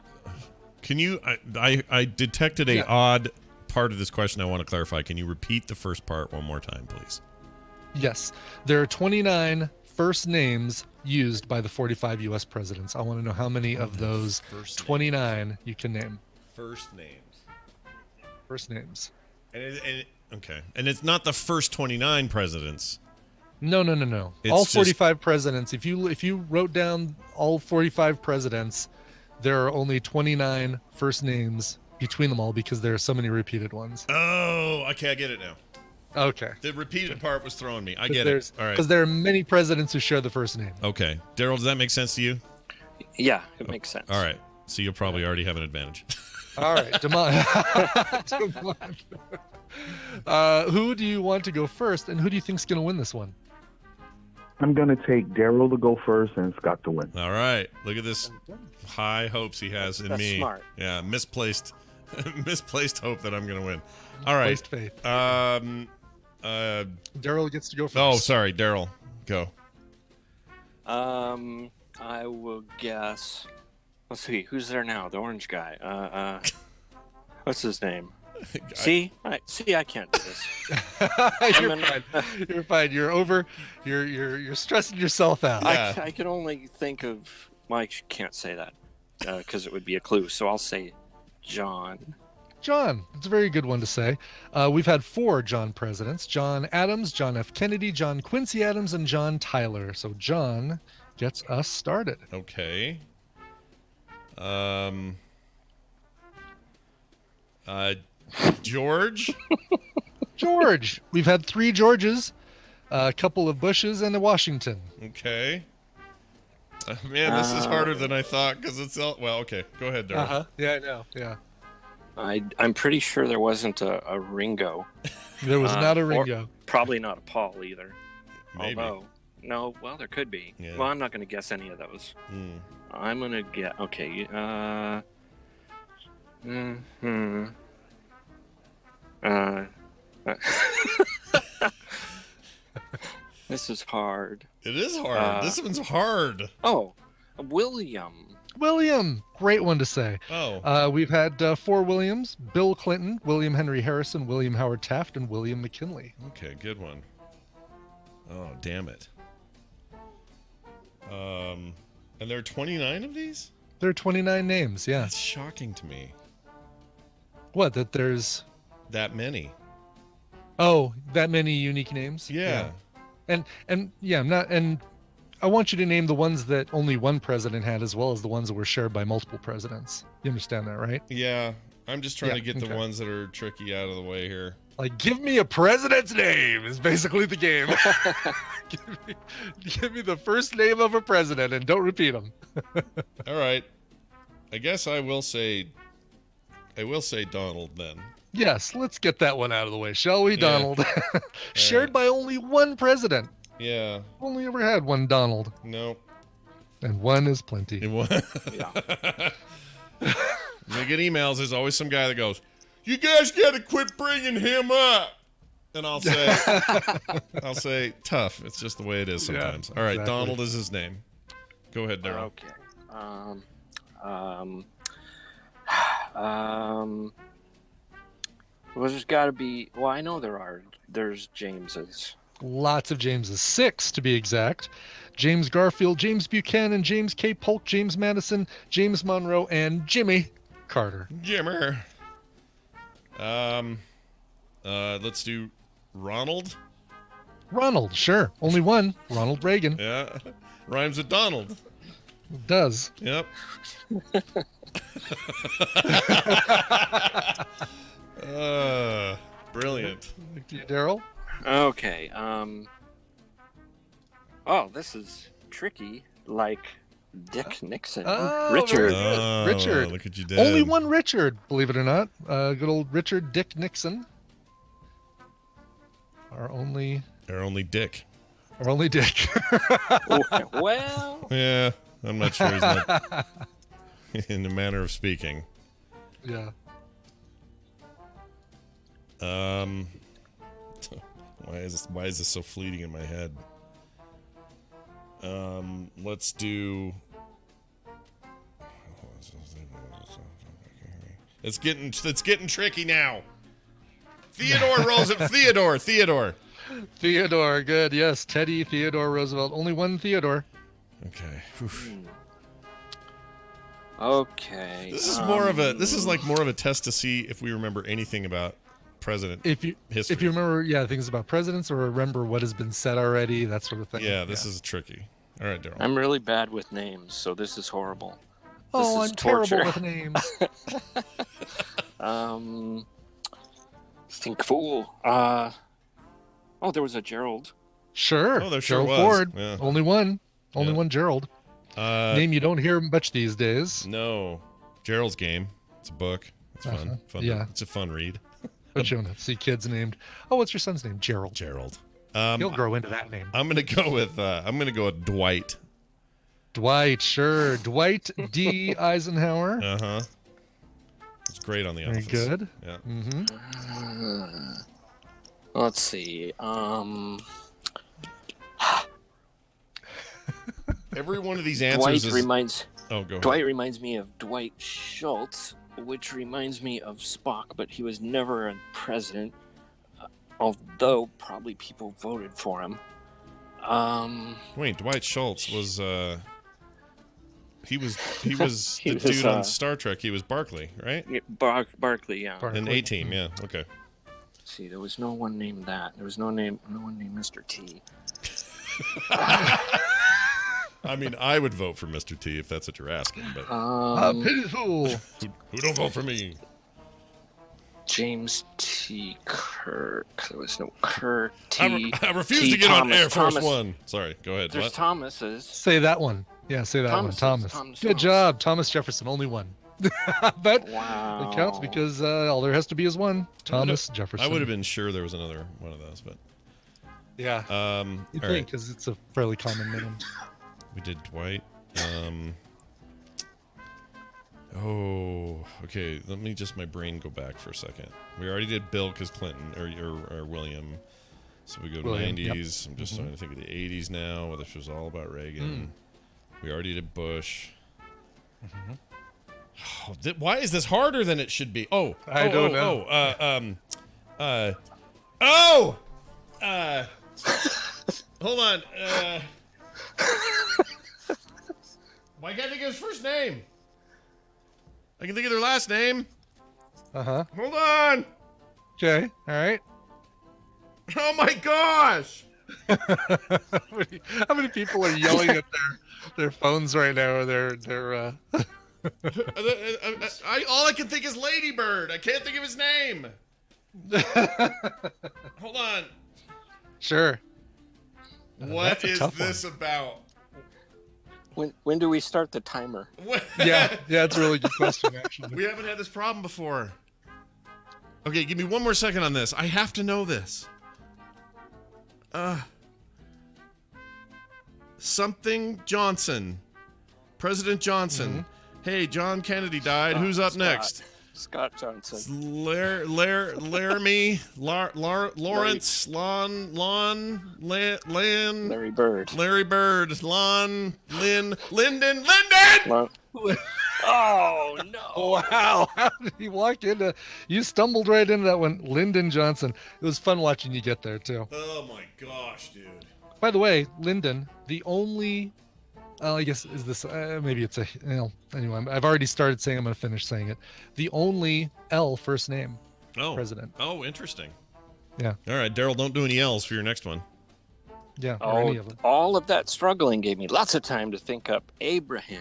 Can you? I detected a odd part of this question. I want to clarify. Can you repeat the first part one more time, please? Yes, there are 29 first names used by the 45 U.S. presidents. I want to know how many of those 29 you can name. First names. First names. Okay, and it's not the first 29 presidents. No. It's all 45 presidents. If you wrote down all 45 presidents, there are only 29 first names between them all because there are so many repeated ones. Oh, okay, I get it now. Okay. The repeated part was throwing me. I get it. All right. Because there are many presidents who share the first name. Okay. Darrell, does that make sense to you? Yeah, it makes sense. All right. So you'll probably already have an advantage. All right. Demond. Who do you want to go first, and who do you think's going to win this one? I'm going to take Darrell to go first and Scott to win. All right. Look at this high hopes he has in That's me. smart. Yeah, misplaced hope that I'm going to win. All right. Misplaced faith. Darrell gets to go first. Oh, sorry, Darrell. Go. I will guess. Let's see, who's there now? The orange guy. What's his name? I can't do this. You're fine. You're over. You're stressing yourself out. Yeah. I can only think of. Mike can't say that because it would be a clue. So I'll say John. John. It's a very good one to say. We've had 4 John presidents: John Adams, John F. Kennedy, John Quincy Adams, and John Tyler. So John gets us started. Okay. George. George. We've had 3 Georges, a couple of Bushes, and a Washington. Okay. Man, this is harder than I thought because it's all. Well, okay. Go ahead, Darrell. Yeah, I know. Yeah. I'm pretty sure there wasn't a Ringo. There was not a Ringo. Or probably not a Paul either. Maybe. Although, no, well, there could be. Yeah. Well, I'm not going to guess any of those. I'm going to get. Okay. This is hard. It is hard. This one's hard. Oh, William. William. Great one to say. Oh. We've had 4 Williams: Bill Clinton, William Henry Harrison, William Howard Taft, and William McKinley. Okay, good one. Oh, damn it. And there are 29 of these? There are 29 names, yeah. That's shocking to me. What, that there's... That many. Oh, that many unique names? Yeah. And yeah, and I want you to name the ones that only one president had as well as the ones that were shared by multiple presidents. You understand that, right? Yeah. I'm just trying to get the okay. ones that are tricky out of the way here. Like, give me a president's name is basically the game. give me the first name of a president and don't repeat them. All right. I guess I will say Donald then. Yes, let's get that one out of the way, shall we, Yeah. Donald? Shared by only one president. Yeah. Only ever had one Donald. Nope. And one is plenty. It was. Yeah. When we get emails, there's always some guy that goes, "You guys got to quit bringing him up." And I'll say, tough. It's just the way it is sometimes. All right, exactly. Donald is his name. Go ahead, Darrell. Okay. Well, there's got to be. Well, I know there are. There's Jameses. Lots of Jameses. 6 to be exact. James Garfield, James Buchanan, James K. Polk, James Madison, James Monroe, and Jimmy Carter. Jimmer. Let's do Ronald. Ronald, sure. Only one. Ronald Reagan. Yeah. Rhymes with Donald. It does. Yep. Brilliant. Darrell? Okay. Oh, this is tricky. Like Dick Nixon. Oh, Richard. Oh, Richard. Look what you did. Only one Richard, believe it or not. Good old Richard Dick Nixon. Our only Dick. Dick. Well. Yeah, I'm not sure he's not in the manner of speaking. Yeah. Why is this so fleeting in my head? Let's do. It's getting tricky now. Theodore Roosevelt. Theodore. Theodore, good. Yes, Teddy Theodore Roosevelt. Only one Theodore. Okay. Okay. This is more of a. This is like more of a test to see if we remember anything about president history. If you remember, things about presidents or remember what has been said already, that sort of thing. Yeah, this is tricky. All right, Darrell. I'm really bad with names, so this is horrible. Oh, This is I'm torture. terrible with names. Think fool. Oh, there was a Gerald. Sure. Oh, there sure Gerald was. Ford. Yeah. Only one. Only Yeah. one Gerald. Name you don't hear much these days. No, Gerald's Game. It's a book. It's fun. Yeah. It's a fun read. But you don't see kids named. Oh, what's your son's name? Gerald. Gerald. He'll grow into that name. I'm gonna go with Dwight. Dwight, sure. Dwight D. Eisenhower. Uh huh. It's great on The Very Office. good. Yeah. Mm-hmm. Let's see. Every one of these answers Oh, go ahead. Dwight reminds me of Dwight Schultz, which reminds me of Spock, but he was never a president, although probably people voted for him. Wait, Dwight Schultz was he was the was, dude on Star Trek. He was Barclay, right? Barcley, yeah. In A-Team, yeah. Okay. Let's see, there was no one named that. There was no one named Mr. T. I mean, I would vote for Mr. T if that's what you're asking, but Pity fool. who don't vote for me? James T. Kirk. There was no Kirk T. I refuse T. to get Thomas. on Air Force Thomas. One. Sorry, go ahead. There's What? Thomas's. Say that one. Yeah, say that Thomas. one. Thomas. Thomas. Good job. Thomas Jefferson. Only one. But Wow. it counts because all there has to be is one. Thomas Jefferson. I would have been sure there was another one of those, but Yeah. all You'd right. think because it's a fairly common name. We did Dwight. Oh, okay. Let me just my brain go back for a second. We already did Bill because Clinton or William. So we go to William, 90s. yep. I'm just trying to think of the 80s now, which was all about Reagan. We already did Bush. Oh, why is this harder than it should be? I don't know. Hold on. Why can't I think of his first name? I can think of their last name. Uh-huh. Hold on. Okay. All right. Oh my gosh. How many people are yelling at their phones right now? Or all I can think is Ladybird. I can't think of his name. Hold on. Sure. What That's a is tough this about? When do we start the timer? Yeah, it's a really good question, actually. We haven't had this problem before. Okay, give me one more second on this. I have to know this. Something Johnson. President Johnson. Hey, John Kennedy died. Who's up next? Scott Johnson. Laramie, Lawrence, Lon, Larry Bird. Larry Bird, Lyndon. Oh no! Wow, how did he walk into? You stumbled right into that one, Lyndon Johnson. It was fun watching you get there too. Oh my gosh, dude. By the way, Lyndon, the only, I guess is this maybe it's a anyway. I've already started saying I'm going to finish saying it. The only L first name president. Oh, interesting. Yeah. All right, Darrell, don't do any L's for your next one. Yeah. Or any of them. All of that struggling gave me lots of time to think up Abraham.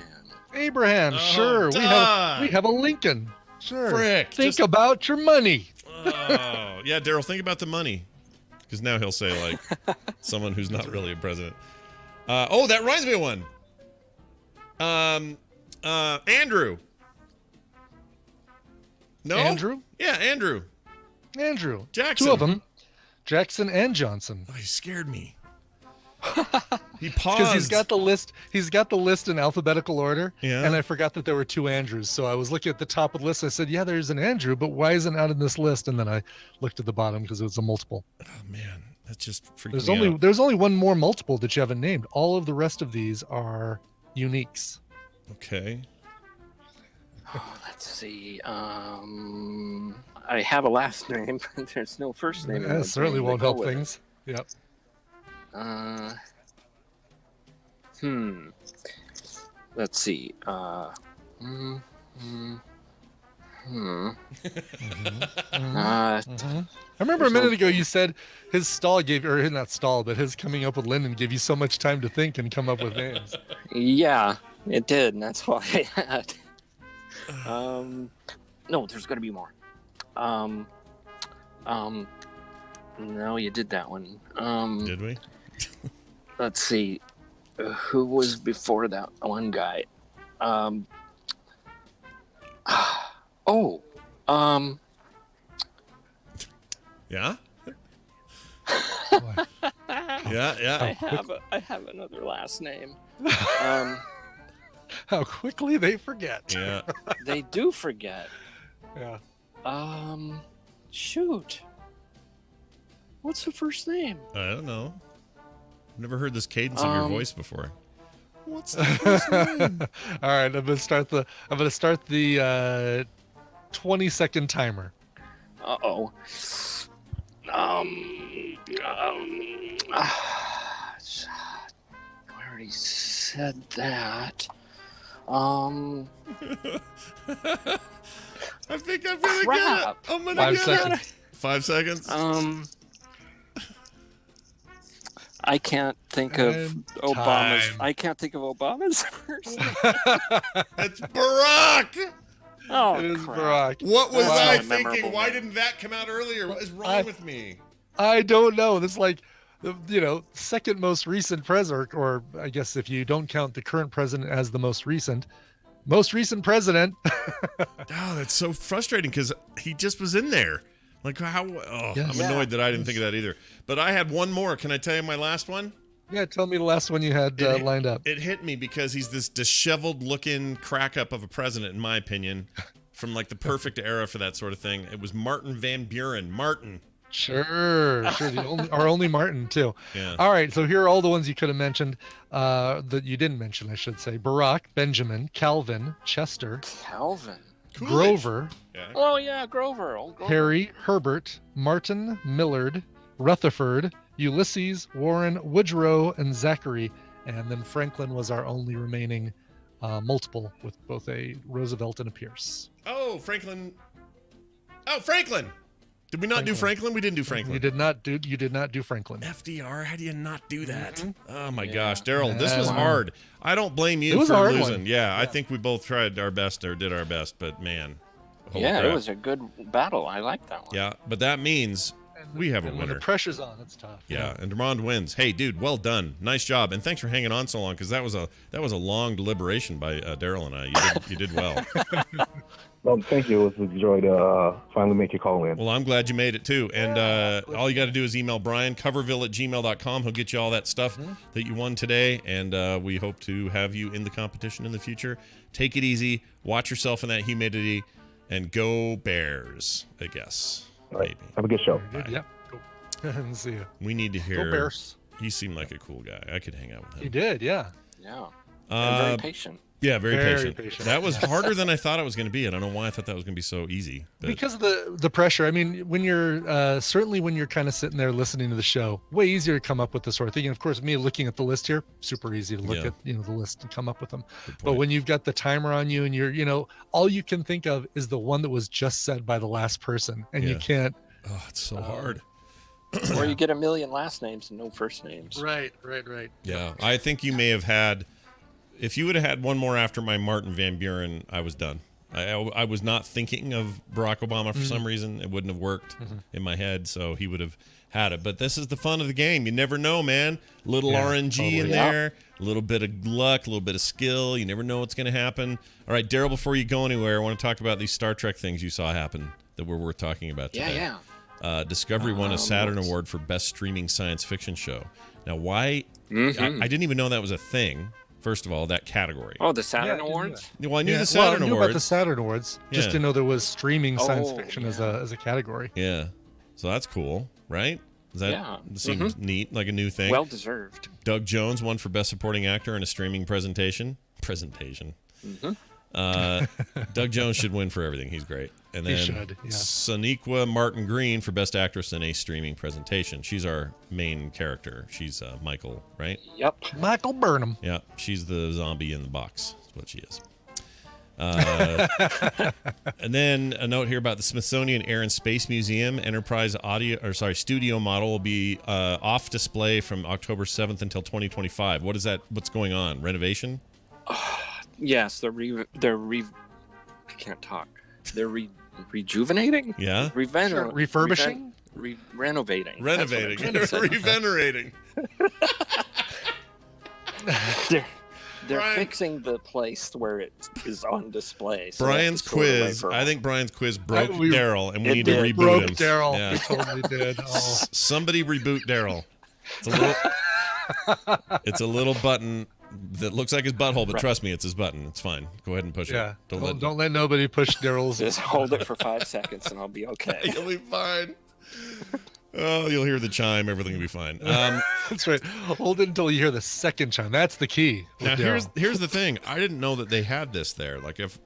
Abraham, sure. We have a Lincoln. Sure. Frick, think about your money. Oh, yeah, Darrell, think about the money. Because now he'll say, like, someone who's not really a president. That reminds me of one. Andrew. No? Andrew? Yeah, Andrew. Andrew. Jackson. Two of them. Jackson and Johnson. Oh, he scared me. He paused. Because he's got the list. He's got the list in alphabetical order. Yeah. And I forgot that there were two Andrews. So I was looking at the top of the list. I said, "Yeah, there's an Andrew, but why isn't it out in this list?" And then I looked at the bottom because it was a multiple. Oh man, that just freaked me out. There's only one more multiple that you haven't named. All of the rest of these are uniques. Okay. Let's see. I have a last name, but there's no first name. That certainly won't help things. Yep. Let's see. I remember a minute ago you said his stall gave, or not stall, but his coming up with Lyndon gave you so much time to think and come up with names. Yeah, it did, and that's why I had. No, there's got to be more. No, you did that one. Did we? Let's see. Who was before that one guy? Yeah? Boy. Yeah. I have another last name. How quickly they forget. Yeah. They do forget. Yeah. Shoot. What's the first name? I don't know. I've never heard this cadence of your voice before. What's the first name? All right, I'm gonna start the 20-second timer. Uh-oh. I already said that. I think I'm gonna Crap. get it. I'm gonna 5 get seconds. it. 5 seconds. I can't think of And Obama's. time. I can't think of Obama's first name. It's Barack. Oh, It is crap. Barack. What was Wow. I That's not a thinking? memorable Why name. didn't that come out earlier? What is wrong with me? I don't know. This is like, second most recent president, or I guess if you don't count the current president as the most recent president. Oh, that's so frustrating because he just was in there. Like how? Oh, Yes. I'm annoyed that I didn't think of that either. But I had one more. Can I tell you my last one? Yeah, tell me the last one you had lined up. It hit me because he's this disheveled-looking crack-up of a president, in my opinion, from like the perfect era for that sort of thing. It was Martin Van Buren. Martin. Sure. Our only Martin too. Yeah. All right, so here are all the ones you could have mentioned that you didn't mention, I should say. Barack, Benjamin, Calvin, Chester, Calvin. Coolidge. Grover, Yeah. Oh yeah, Grover. Old Grover. Harry, Herbert, Martin, Millard, Rutherford, Ulysses, Warren, Woodrow, and Zachary. And then Franklin was our only remaining multiple with both a Roosevelt and a Pierce. Oh, Franklin. Oh, Franklin. Did we not do Franklin? We didn't do Franklin. You did not do Franklin. FDR, how do you not do that? Mm-hmm. Oh my gosh, Darrell, this was Wow. hard. I don't blame It you was for a hard losing. one. Yeah, I think we both tried our best or did our best, but man. holy Yeah, crap. it was a good battle. I like that one. Yeah, but that means we have a And when winner. the pressure's on, it's tough. Yeah, and Dermond wins. Hey, dude, well done. Nice job, and thanks for hanging on so long because that was a long deliberation by Darrell and I. You did well. Well, thank you. It was a joy to finally make your call in. Well, I'm glad you made it too. And all you got to do is email Brian, coverville@gmail.com. He'll get you all that stuff that you won today. And we hope to have you in the competition in the future. Take it easy. Watch yourself in that humidity. And go Bears, I guess. All right. Maybe. Have a good show. Good. Yep. Cool. And see you. We need to hear. Go Bears. He seemed like a cool guy. I could hang out with him. You did, yeah. Yeah. And very Uh, patient. Yeah, very patient. patient. That was harder than I thought it was going to be. I don't know why I thought that was going to be so easy. But... Because of the pressure. I mean, when you're certainly when you're kind of sitting there listening to the show, way easier to come up with this sort of thing. And of course, me looking at the list here, super easy to look at the list and come up with them. But when you've got the timer on you and you're all you can think of is the one that was just said by the last person, and you can't. Oh, it's so hard. Or you get a million last names and no first names. Right. Yeah, I think you may have had. If you would have had one more after my Martin Van Buren, I was done. I was not thinking of Barack Obama for some reason. It wouldn't have worked in my head, so he would have had it. But this is the fun of the game. You never know, man. Little RNG in there, a little bit of luck, a little bit of skill. You never know what's going to happen. All right, Darrell, before you go anywhere, I want to talk about these Star Trek things you saw happen that were worth talking about today. Yeah. Discovery won a Saturn Award for Best Streaming Science Fiction Show. Now, why? I didn't even know that was a thing. First of all, that category. Oh, the Saturn Awards? Well, I knew the Saturn I knew Awards. about the Saturn Awards. Just didn't know there was streaming science fiction as a category. Yeah. So that's cool, right? That seems neat, like a new thing. Well deserved. Doug Jones won for Best Supporting Actor in a Streaming Presentation. Doug Jones should win for everything. He's great. And then Sonequa Martin Green for Best Actress in a Streaming Presentation. She's our main character. She's Michael, right? Yep. Michael Burnham. Yeah, she's the zombie in the box. That's what she is. And then a note here about the Smithsonian Air and Space Museum Enterprise studio model will be off display from October 7th until 2025. What is that? What's going on? Renovation? Yes, I can't talk. They're rejuvenating? Yeah. Refurbishing? Renovating. Revenerating. They're fixing the place where it is on display. So Brian's quiz. I think Brian's quiz broke Darrell, and we need to reboot him. Darrell. Yeah. We totally did. Oh. Somebody reboot Darrell. It's a little button that looks like his butthole, but trust me, it's his button. It's fine. Go ahead and push it. Don't let nobody push Darrell's. Just hold it for 5 seconds, and I'll be okay. You'll be fine. Oh, you'll hear the chime. Everything will be fine. That's right. Hold it until you hear the second chime. That's the key. Now, here's the thing. I didn't know that they had this there. Like, if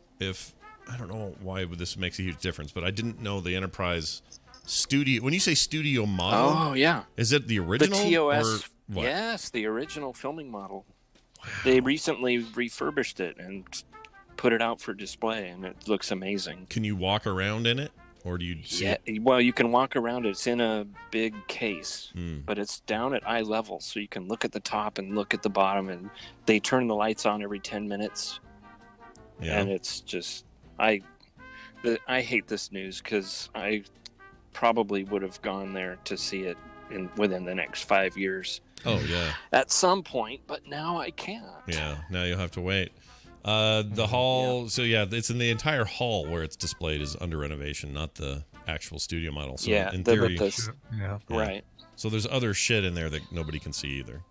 I don't know why this makes a huge difference, but I didn't know the Enterprise studio. When you say studio model, oh yeah, is it the original? The TOS. Or what? Yes, the original filming model. Wow. They recently refurbished it and put it out for display, and it looks amazing. Can you walk around in it? Or do you see it? Well, you can walk around. It's in a big case, but it's down at eye level, so you can look at the top and look at the bottom, and they turn the lights on every 10 minutes. Yeah. And it's just, I hate this news because I probably would have gone there to see it within the next 5 years. Oh, yeah. At some point, but now I can't. Yeah, now you'll have to wait. The hall, so it's in the entire hall where it's displayed is under renovation, not the actual studio model. So in theory, right. So there's other shit in there that nobody can see either.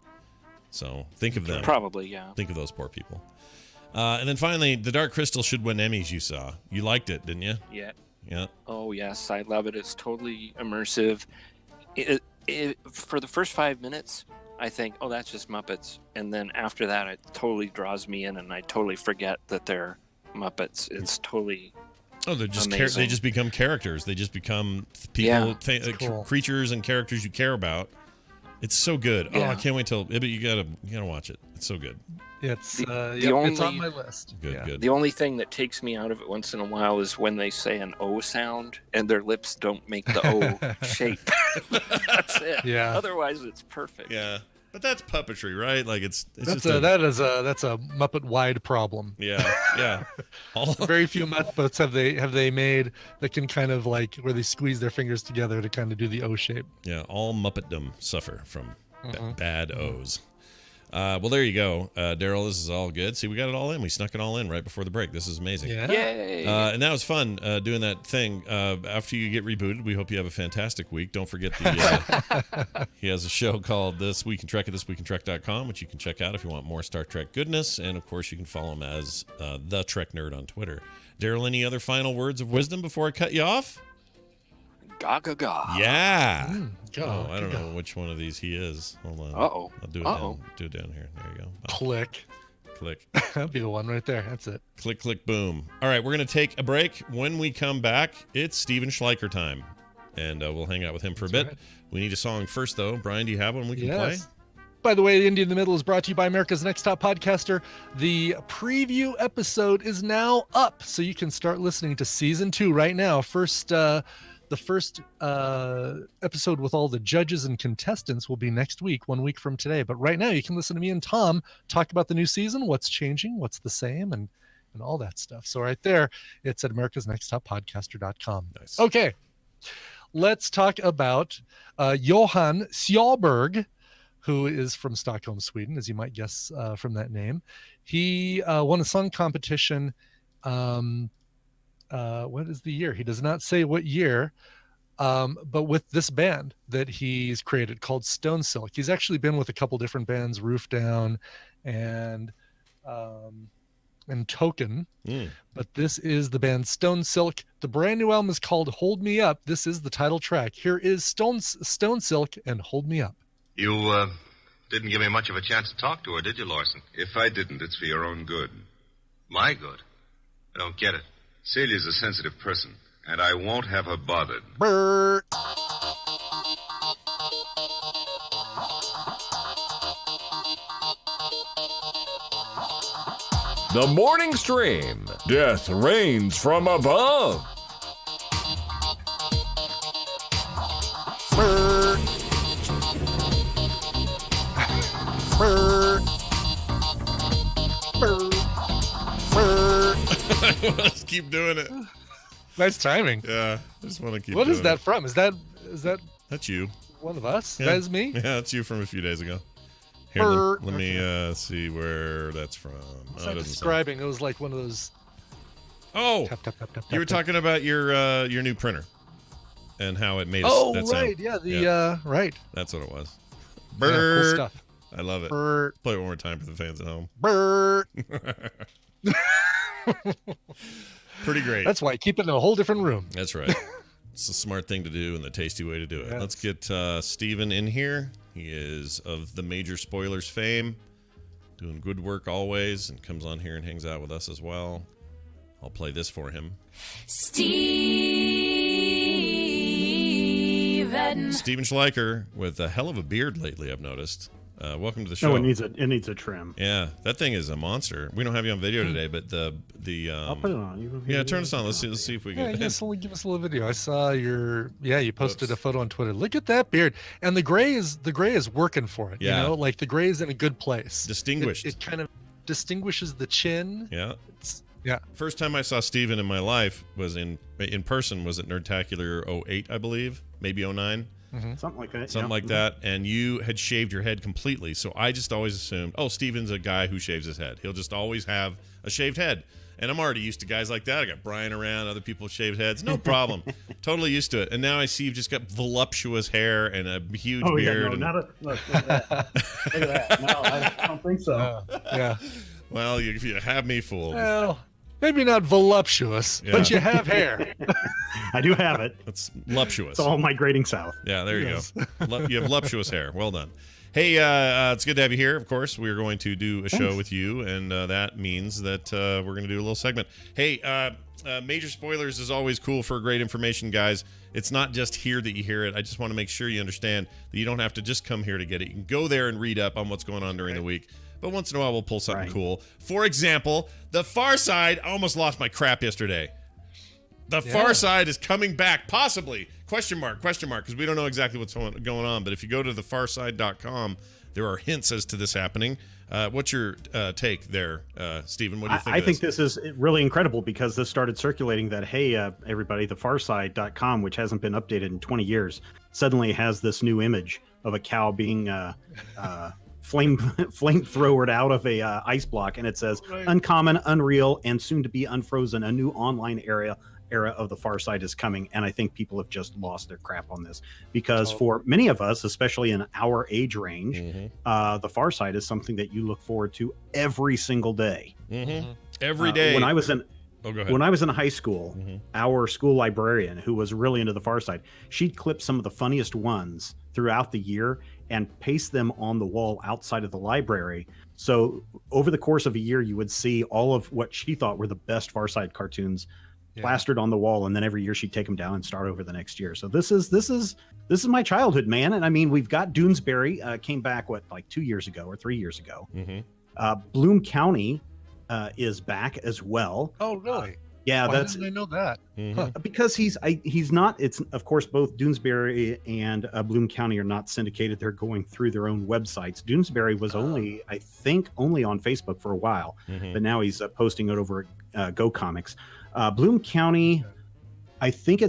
So think of them. Probably, yeah. Think of those poor people. And then finally, The Dark Crystal should win Emmys. You saw, you liked it, didn't you? Yeah. Yeah. Oh yes, I love it. It's totally immersive. For the first 5 minutes, I think, oh, that's just Muppets. And then after that, it totally draws me in, and I totally forget that they're Muppets. It's totally they're just amazing. They just become characters. They just become people, cool. creatures and characters you care about. It's so good. Yeah. Oh, I can't wait till. But you gotta watch it. It's so good. It's it's on my list. Good. The only thing that takes me out of it once in a while is when they say an O sound and their lips don't make the O shape. That's it. Yeah. Otherwise, it's perfect. Yeah. But that's puppetry, right? Like that's that's a Muppet wide problem. Yeah. Very few Muppets have they made that can kind of like where they squeeze their fingers together to kind of do the O shape. Yeah, all Muppetdom suffer from bad O's. Well, there you go, Darrell. This is all good. See, we got it all in. We snuck it all in right before the break. This is amazing. Yeah. Yay! And that was fun doing that thing. After you get rebooted, we hope you have a fantastic week. Don't forget he has a show called This Week in Trek at thisweekintrek.com, which you can check out if you want more Star Trek goodness. And of course, you can follow him as the Trek Nerd on Twitter. Darrell, any other final words of wisdom before I cut you off? Ga ga ga. Yeah. I don't know which one of these he is. Hold on. Uh-oh. I'll do it down here. There you go. Click. click. That'd be the one right there. That's it. Click, click, boom. All right, we're going to take a break. When we come back, it's Steven Schleicher time. And we'll hang out with him for a bit. Right. We need a song first, though. Brian, do you have one we can play? By the way, Indie in the Middle is brought to you by America's Next Top Podcaster. The preview episode is now up, so you can start listening to Season 2 right now. The first episode with all the judges and contestants will be next week, 1 week from today. But right now, you can listen to me and Tom talk about the new season, what's changing, what's the same, and all that stuff. So right there, it's at americasnexttoppodcaster.com. Nice. Okay, let's talk about Johan Sjöberg, who is from Stockholm, Sweden, as you might guess from that name. He won a song competition. What is the year? He does not say what year, but with this band that he's created called Stone Silk. He's actually been with a couple different bands, Roof Down and Token. But this is the band Stone Silk. The brand new album is called Hold Me Up. This is the title track. Here is Stone Silk and Hold Me Up. You didn't give me much of a chance to talk to her, did you, Lawson? If I didn't, it's for your own good. My good? I don't get it. Celia's a sensitive person, and I won't have her bothered. Brr. The Morning Stream. Death reigns from above. Brr. Brr. Brr. Brr. Let's keep doing it. Nice timing. Yeah, I just want to keep. What is that it. from? Is that That's you. one of us? Yeah. That is me. Yeah, that's you from a few days ago. Here, let me see where that's from. It's not describing. It was like one of those. Oh, tap, tap, tap, tap, you were tap. talking about your new printer and how it made that right. sound. Yeah. Right. That's what it was. Yeah, cool Bird. stuff. I love it. Bird. Play it one more time for the fans at home. Bird. Pretty great. That's why I keep it in a whole different room. That's right. It's a smart thing to do and the tasty way to do it. Yes. Let's get Steven in here. He is of the Major Spoilers fame, doing good work always, and comes on here and hangs out with us as well. I'll play this for him. Steven Schleicher with a hell of a beard lately, I've noticed. Welcome to the show. No, it needs a trim. Yeah, that thing is a monster. We don't have you on video today, but I'll put it on. Yeah, turn us on. Let's see if we can. Yeah, give us a little video. I saw you posted a photo on Twitter. Look at that beard, and the gray is working for it. Yeah. You know, like the gray is in a good place. Distinguished. It kind of distinguishes the chin. Yeah. Yeah. First time I saw Steven in my life was in person. Was at Nerdtacular 08, I believe, maybe 09. Mm-hmm. Something like that. Something like that, and you had shaved your head completely. So I just always assumed, Steven's a guy who shaves his head. He'll just always have a shaved head. And I'm already used to guys like that. I got Brian around, other people with shaved heads. No problem. Totally used to it. And now I see you've just got voluptuous hair and a huge beard. Look at that. Look at that. No, I don't think so. Yeah. Well, you have me fooled. Well, maybe not voluptuous, but you have hair. I do have it. It's voluptuous. It's all migrating south. Yeah, there you go. You have voluptuous hair. Well done. Hey, it's good to have you here. Of course, we're going to do a show with you, and that means that we're going to do a little segment. Hey, Major Spoilers is always cool for great information, guys. It's not just here that you hear it. I just want to make sure you understand that you don't have to just come here to get it. You can go there and read up on what's going on during the week. But once in a while, we'll pull something cool. For example, The Far Side. I almost lost my crap yesterday. The Far Side is coming back, possibly. Question mark, because we don't know exactly what's going on. But if you go to thefarside.com, there are hints as to this happening. What's your take there, Stephen? What do you think? I think this is really incredible because this started circulating that, hey, everybody, thefarside.com, which hasn't been updated in 20 years, suddenly has this new image of a cow being flamethrowered out of a ice block, and it says uncommon, unreal, and soon to be unfrozen. A new online era of the Far Side is coming, and I think people have just lost their crap on this because for many of us, especially in our age range, the Far Side is something that you look forward to every single day. Every day. When I was in Oh, go ahead. When I was in high school, our school librarian, who was really into the Far Side, she'd clip some of the funniest ones throughout the year and paste them on the wall outside of the library. So over the course of a year, you would see all of what she thought were the best Far Side cartoons plastered on the wall, and then every year she'd take them down and start over the next year. So this is my childhood, man. And I mean, we've got Doonesbury came back like 2 years ago or 3 years ago. Bloom County is back as well. Oh, really? Yeah, Why didn't I know that? Huh. Because he's not. It's of course both Doonesbury and Bloom County are not syndicated. They're going through their own websites. Doonesbury was only on Facebook for a while, but now he's posting it over at Go Comics. Bloom County, I think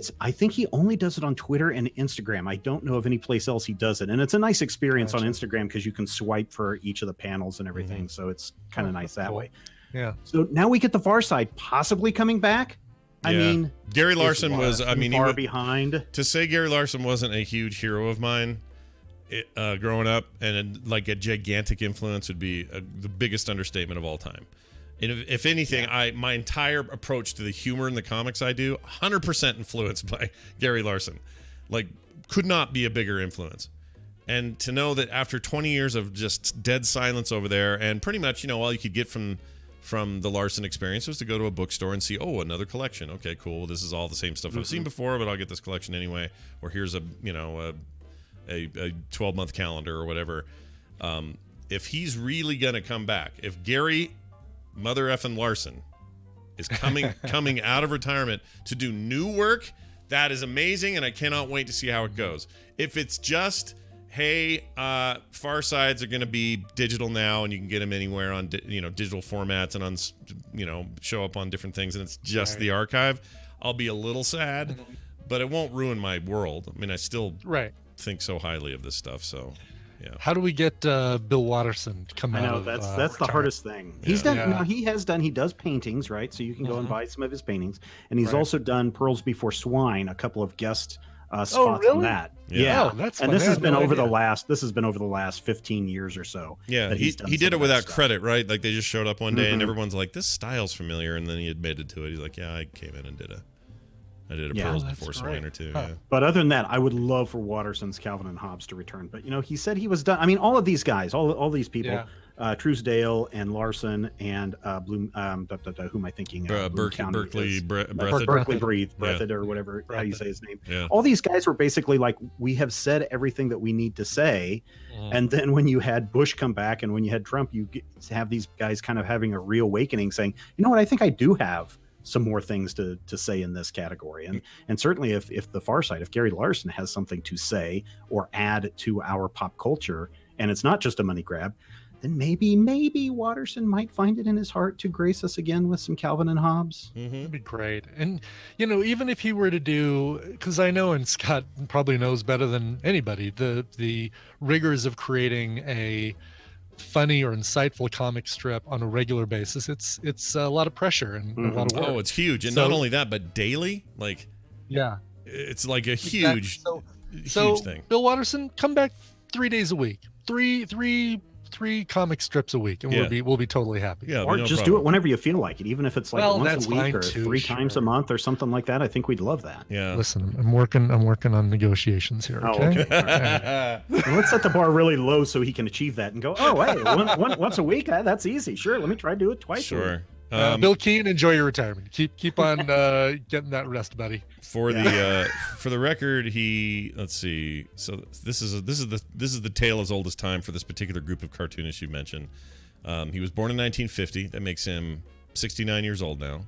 he only does it on Twitter and Instagram. I don't know of any place else he does it, and it's a nice experience on Instagram because you can swipe for each of the panels and everything. So it's kind of nice that way. Yeah. So now we get the Far Side possibly coming back. I mean, Gary Larson was. I mean, far behind. To say Gary Larson wasn't a huge hero of mine growing up, and like a gigantic influence would be the biggest understatement of all time. And if anything, my entire approach to the humor in the comics I do, 100% influenced by Gary Larson. Like, could not be a bigger influence. And to know that after 20 years of just dead silence over there, and pretty much, all you could get from the Larson experience was to go to a bookstore and see, another collection. Okay, cool. This is all the same stuff I've seen before, but I'll get this collection anyway. Or here's a 12-month calendar or whatever. If he's really gonna come back, if Gary Mother effing Larson is coming out of retirement to do new work, that is amazing, and I cannot wait to see how it goes. If it's just, hey, Far Sides are going to be digital now, and you can get them anywhere on digital formats and on show up on different things, and it's just the archive, I'll be a little sad, but it won't ruin my world. I mean, I still think so highly of this stuff, so. Yeah. How do we get Bill Watterson to come out? I know that's the hardest thing. He's done. Yeah. He does paintings, right? So you can go and buy some of his paintings, and he's also done Pearls Before Swine, a couple of guest spots on that. Yeah, that's and this has been over the last 15 years or so. Yeah, he did it without credit, right? Like they just showed up one day and everyone's like, "This style's familiar," and then he admitted to it. He's like, "Yeah, I came in and did a Pearls Before Swine or two." Yeah. But other than that, I would love for Watterson's Calvin and Hobbes to return. But he said he was done. I mean, all of these guys, all these people, Truesdale and Larson and Bloom. Who am I thinking? Berkeley Breathed or whatever how you say his name. Yeah. All these guys were basically like, we have said everything that we need to say, and then when you had Bush come back and when you had Trump, you have these guys kind of having a reawakening, saying, you know what, I think I do have some more things to say in this category, and certainly if the Far Side, if Gary Larson has something to say or add to our pop culture, and it's not just a money grab, then maybe Watterson might find it in his heart to grace us again with some Calvin and Hobbes. That'd be great. And even if he were to do, because I know, and Scott probably knows better than anybody, the rigors of creating a funny or insightful comic strip on a regular basis, it's a lot of pressure and a lot of work. Oh, it's huge. And not only that, but daily, it's like a huge thing. Bill Watterson, come back 3 days a week, three comic strips a week, and we'll be totally happy. Yeah, or just do it whenever you feel like it, even if it's like once a week or three times a month or something like that. I think we'd love that. Yeah. Listen, I'm working on negotiations here. Okay. Let's set the bar really low so he can achieve that and go, hey, once a week, that's easy. Sure, let me try to do it twice. Sure. Bill Keane, enjoy your retirement. Keep on getting that rest, buddy. For the record, let's see. So this is the tale as old as time for this particular group of cartoonists you mentioned. He was born in 1950. That makes him 69 years old now.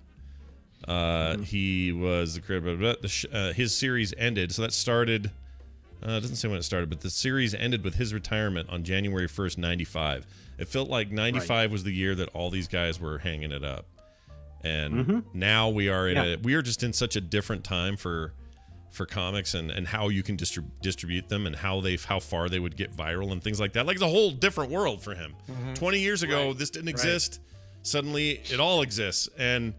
He was the creator. His series ended. So that started. It doesn't say when it started, but the series ended with his retirement on January 1st, 95. It felt like 95 was the year that all these guys were hanging it up. And now we are we are just in such a different time for comics and how you can distribute them and how far they would get viral and things like that. Like, it's a whole different world for him. 20 years ago, this didn't exist. Suddenly, it all exists. And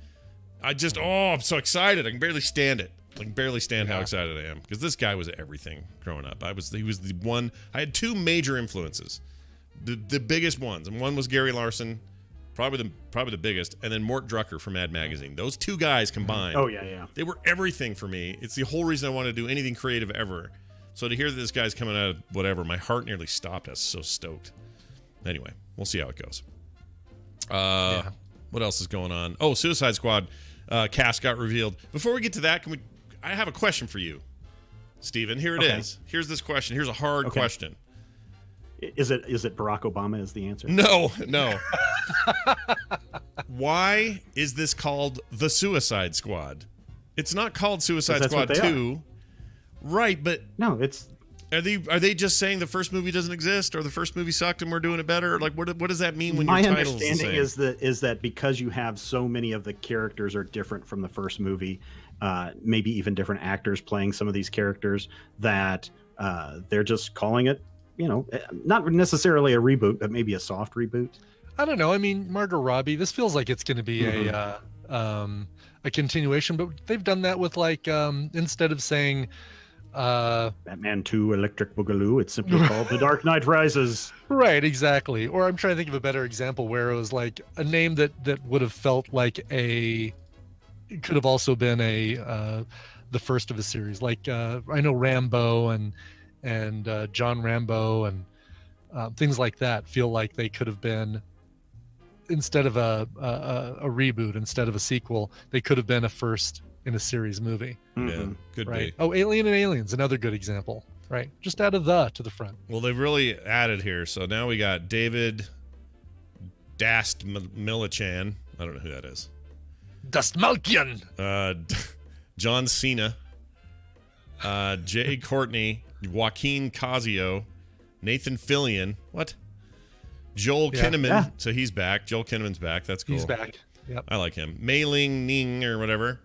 I just, I'm so excited. I can barely stand it. I can barely stand how excited I am, because this guy was everything growing up. He was the one. I had two major influences, the biggest ones, and one was Gary Larson, Probably the biggest, and then Mort Drucker from Mad Magazine. Those two guys combined. Oh yeah. They were everything for me. It's the whole reason I wanted to do anything creative ever. So to hear that this guy's coming out of whatever, my heart nearly stopped. I was so stoked. Anyway, we'll see how it goes. What else is going on? Oh, Suicide Squad cast got revealed. Before we get to that, I have a question for you, Steven. Here it is. Here's this question. Here's a hard question. Is it Barack Obama is the answer? No. Why is this called the Suicide Squad? It's not called Suicide Squad 2. Right, but no, it's are they just saying the first movie doesn't exist or the first movie sucked and we're doing it better? Like what does that mean when your title is the same? My understanding is that because you have so many of the characters are different from the first movie, maybe even different actors playing some of these characters, that they're just calling it, not necessarily a reboot, but maybe a soft reboot. I don't know. I mean, Margot Robbie, this feels like it's going to be a continuation, but they've done that with instead of saying Batman 2 Electric Boogaloo, it's simply called The Dark Knight Rises. Right, exactly. Or I'm trying to think of a better example where it was like a name that would have felt like it could have also been the first of a series. Like I know Rambo and John Rambo and things like that feel like they could have been, instead of a reboot, instead of a sequel, they could have been a first in a series movie. Yeah, could right? be. Oh, Alien and Aliens, another good example. Right, just add a to the front. Well, they've really added here. So now we got David Dastmalchian. I don't know who that is. Dastmalchian. John Cena. Jay Courtney. Joaquin Cosio. Nathan Fillion. What? Joel Kinnaman. Yeah. So he's back. Joel Kinnaman's back. That's cool. He's back. Yep. I like him. Mei Ling Ning or whatever.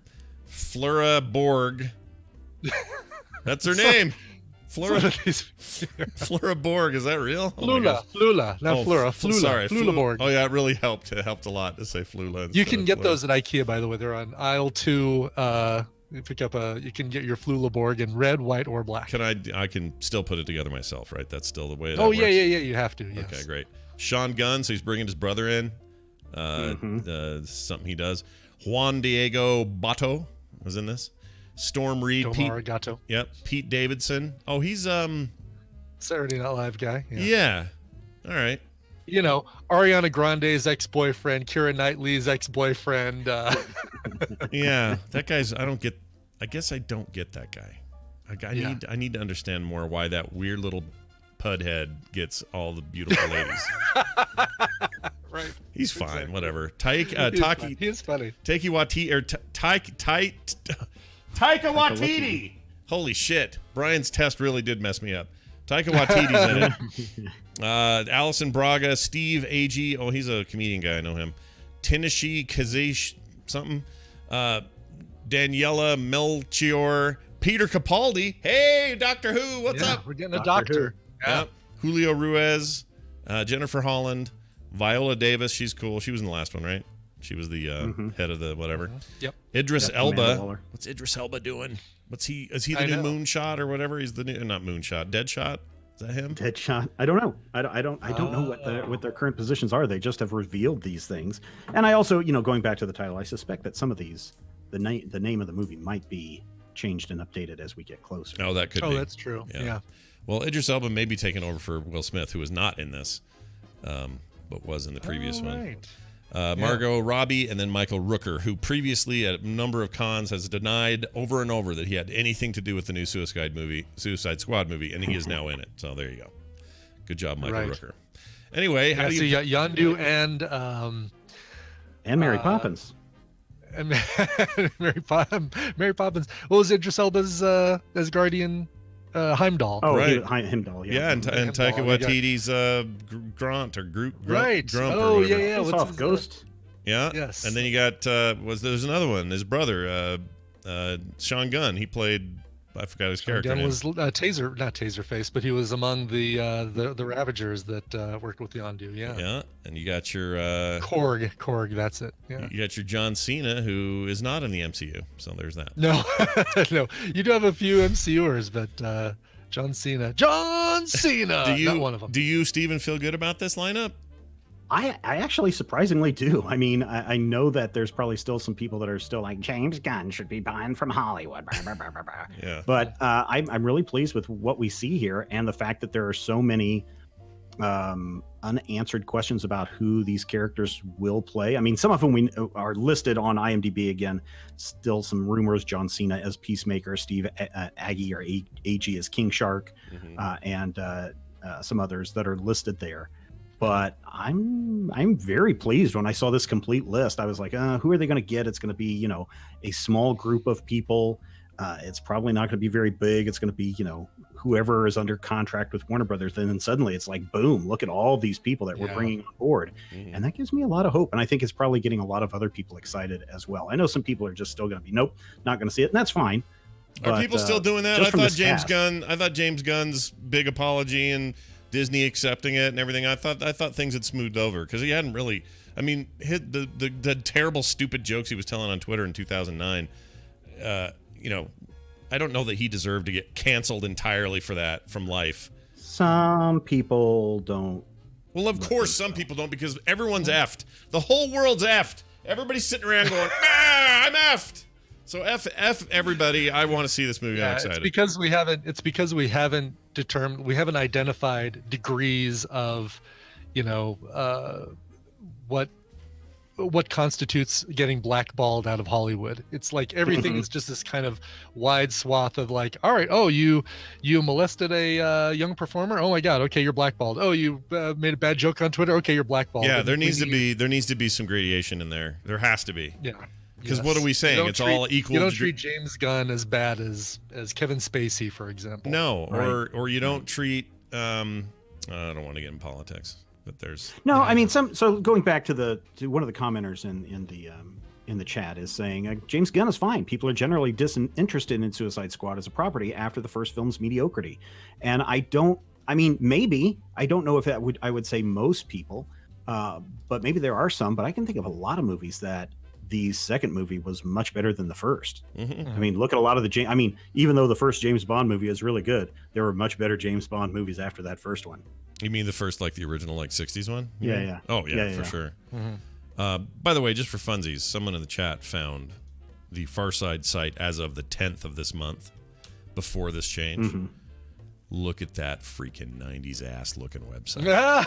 Flora Borg. That's her name. Flora Borg. Is that real? Flula. Not Flora. Flula. Sorry. Flula Borg. Oh, yeah. It really helped. It helped a lot to say Flula. You can get those at IKEA, by the way. They're on aisle 2. You pick up you can get your Flula Borg in red, white, or black. I can still put it together myself, right? That's still the way that works. Yeah. You have to. Yes. Okay, great. Sean Gunn, so he's bringing his brother in. Something he does. Juan Diego Bato was in this. Storm Reed. Gatto. Yep. Pete Davidson. Oh, he's Saturday Night Live guy. Yeah. All right. Ariana Grande's ex-boyfriend, Keira Knightley's ex-boyfriend. Yeah, that guy's. I guess I don't get that guy. I need to understand more why that weird little pud head gets all the beautiful ladies. Right. He's fine. Exactly. Whatever. He is funny. Taika Waititi or Taika Waititi. Holy shit! Brian's test really did mess me up. Taika Waititi's in it. Allison Braga, Steve Agee. Oh, he's a comedian guy. I know him. Tinashi Kazish something. Daniela Melchior. Peter Capaldi. Hey, Doctor Who. What's up? We're getting a doctor. Yeah. Julio Ruiz. Jennifer Holland. Viola Davis. She's cool. She was in the last one, right? She was the head of the whatever. Yep. Idris Elba. What's Idris Elba doing? Is he the new Moonshot or whatever? He's the new, not Moonshot, Deadshot. Is that him? Deadshot. I don't know. I don't know what their current positions are. They just have revealed these things. And I also, going back to the title, I suspect that some of these, the name of the movie might be changed and updated as we get closer. Oh, that could be. Oh, that's true. Yeah. Well, Idris Elba may be taking over for Will Smith, who was not in this, but was in the previous one. Margot Robbie, and then Michael Rooker, who previously at a number of cons has denied over and over that he had anything to do with the new Suicide Squad movie, and he is now in it. So there you go. Good job, Michael Rooker. Anyway, how do you... So you got Yondu and Mary Poppins. And Mary Poppins. What was Idris Elba's as Guardian? Heimdall. Oh, right. Heimdall. Yeah, and Taika Waititi's Grunt or Groot. Right. Grump yeah. What's off Ghost? Yeah. Yes. And then you got there's another one. His brother, Sean Gunn. He played. I forgot his character. Gunn was not Taserface, but he was among the Ravagers that worked with Yondu. Yeah. Yeah. And you got your Korg. That's it. Yeah. You got your John Cena, who is not in the MCU. So there's that. No, no. You do have a few MCUers, but John Cena, not one of them. Do you, Steven, feel good about this lineup? I actually surprisingly do. I mean, I know that there's probably still some people that are still like James Gunn should be banned from Hollywood. Yeah. But I'm really pleased with what we see here and the fact that there are so many unanswered questions about who these characters will play. I mean, some of them we are listed on IMDb again. Still some rumors: John Cena as Peacemaker, Steve Agee or Agee as King Shark, and some others that are listed there. But I'm very pleased when I saw this complete list. I was like, who are they going to get? It's going to be, a small group of people. It's probably not going to be very big. It's going to be, whoever is under contract with Warner Brothers. And then suddenly it's like, boom, look at all these people that we're bringing on board. And that gives me a lot of hope. And I think it's probably getting a lot of other people excited as well. I know some people are just still going to be, nope, not going to see it. And that's fine. Are people still doing that? I thought James Gunn's big apology and Disney accepting it and everything. I thought things had smoothed over because he hadn't really. I mean, the terrible, stupid jokes he was telling on Twitter in 2009. I don't know that he deserved to get canceled entirely for that from life. Some people don't. Well, of course, some people don't because everyone's effed. The whole world's effed. Everybody's sitting around going, I'm effed. So F everybody. I want to see this movie. I'm excited. It's because we haven't determined, we haven't identified degrees of, what constitutes getting blackballed out of Hollywood. It's like everything is just this kind of wide swath of like, all right, oh, you molested a young performer. Oh my God, okay, you're blackballed. Oh, you made a bad joke on Twitter. Okay, you're blackballed. Yeah, there needs to be some gradation in there. There has to be. Yeah. Because what are we saying? It's all equal. You don't treat James Gunn as bad as Kevin Spacey, for example. No, right. or you don't treat. I don't want to get in politics, but there's. No, I mean So going back to one of the commenters in the chat is saying James Gunn is fine. People are generally disinterested in Suicide Squad as a property after the first film's mediocrity, and maybe I don't know if I would say most people, but maybe there are some. But I can think of a lot of movies that the second movie was much better than the first. Mm-hmm. I mean, look at a lot of even though the first James Bond movie is really good, there were much better James Bond movies after that first one. You mean the first, like the original, like 60s one? Yeah. Oh, yeah, for sure. Mm-hmm. By the way, just for funsies, someone in the chat found the Far Side site as of the 10th of this month, before this change. Mm-hmm. Look at that freaking 90s ass looking website.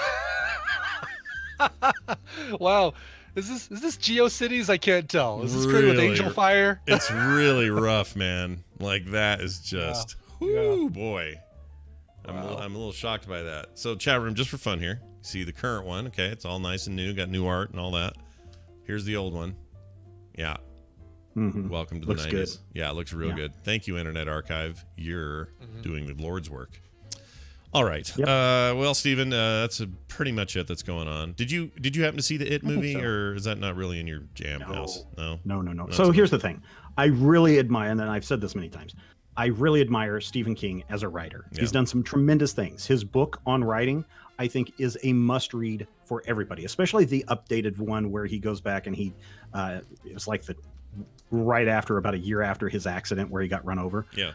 Wow. Is this GeoCities? I can't tell. Is this created with Angel Fire? It's really rough, man. Like that is just, boy. Wow. I'm a little shocked by that. So chat room, just for fun here. See the current one. Okay, it's all nice and new. Got new art and all that. Here's the old one. Yeah. Mm-hmm. Welcome to the 90s. Good. Yeah, it looks real good. Thank you, Internet Archive. You're doing the Lord's work. All right. Yep. Well, Steven, that's pretty much it that's going on. Did you happen to see the It movie, or is that not really in your jam house? No. So here's the thing. I really admire, and I've said this many times, I really admire Stephen King as a writer. Yeah. He's done some tremendous things. His book on writing, I think, is a must-read for everybody, especially the updated one where he goes back and it was like right after, about a year after his accident where he got run over. Yeah.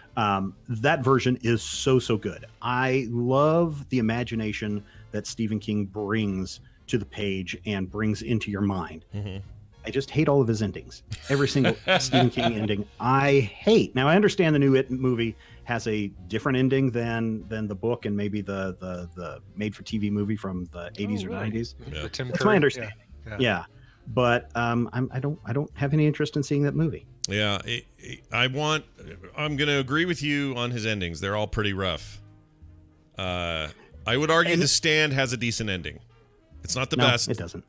That version is so good. I love the imagination that Stephen King brings to the page and brings into your mind. Mm-hmm. I just hate all of his endings. Every single Stephen King ending I hate. Now, I understand the new It movie has a different ending than the book and maybe the made-for-TV movie from the 80s or 90s. Yeah. That's my understanding. Yeah. But I don't have any interest in seeing that movie. Yeah, I'm going to agree with you on his endings. They're all pretty rough. I would argue The Stand has a decent ending. It's not the best. It doesn't.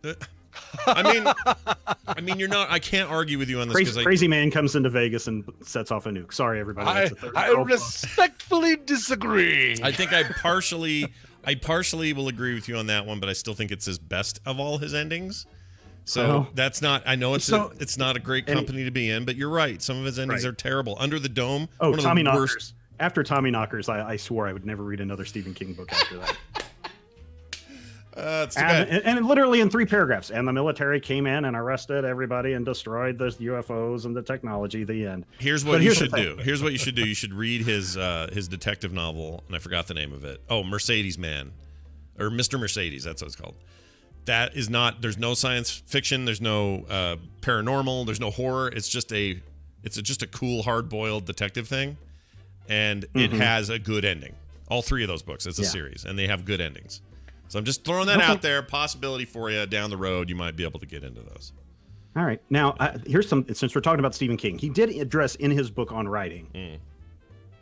I mean, you're not. I can't argue with you on this. Crazy man comes into Vegas and sets off a nuke. Sorry, everybody. I respectfully disagree. I think I partially will agree with you on that one, but I still think it's his best of all his endings. So that's not. I know it's not a great company to be in, but you're right. Some of his endings are terrible. Under the Dome. Oh, Tommy Knockers. After Tommy Knockers, I swore I would never read another Stephen King book after that. It's too bad. And literally in 3 paragraphs. And the military came in and arrested everybody and destroyed the UFOs and the technology. The end. Here's what you should do. Here's what you should do. You should read his detective novel, and I forgot the name of it. Oh, Mercedes Man, or Mr. Mercedes. That's what it's called. that is not. There's no science fiction. There's no paranormal. There's no horror. It's just a cool, hard-boiled detective thing, and it has a good ending. All three of those books. It's a series, and they have good endings. So I'm just throwing that out there. Possibility for you down the road. You might be able to get into those. All right. Now, here's some. Since we're talking about Stephen King, he did address in his book on writing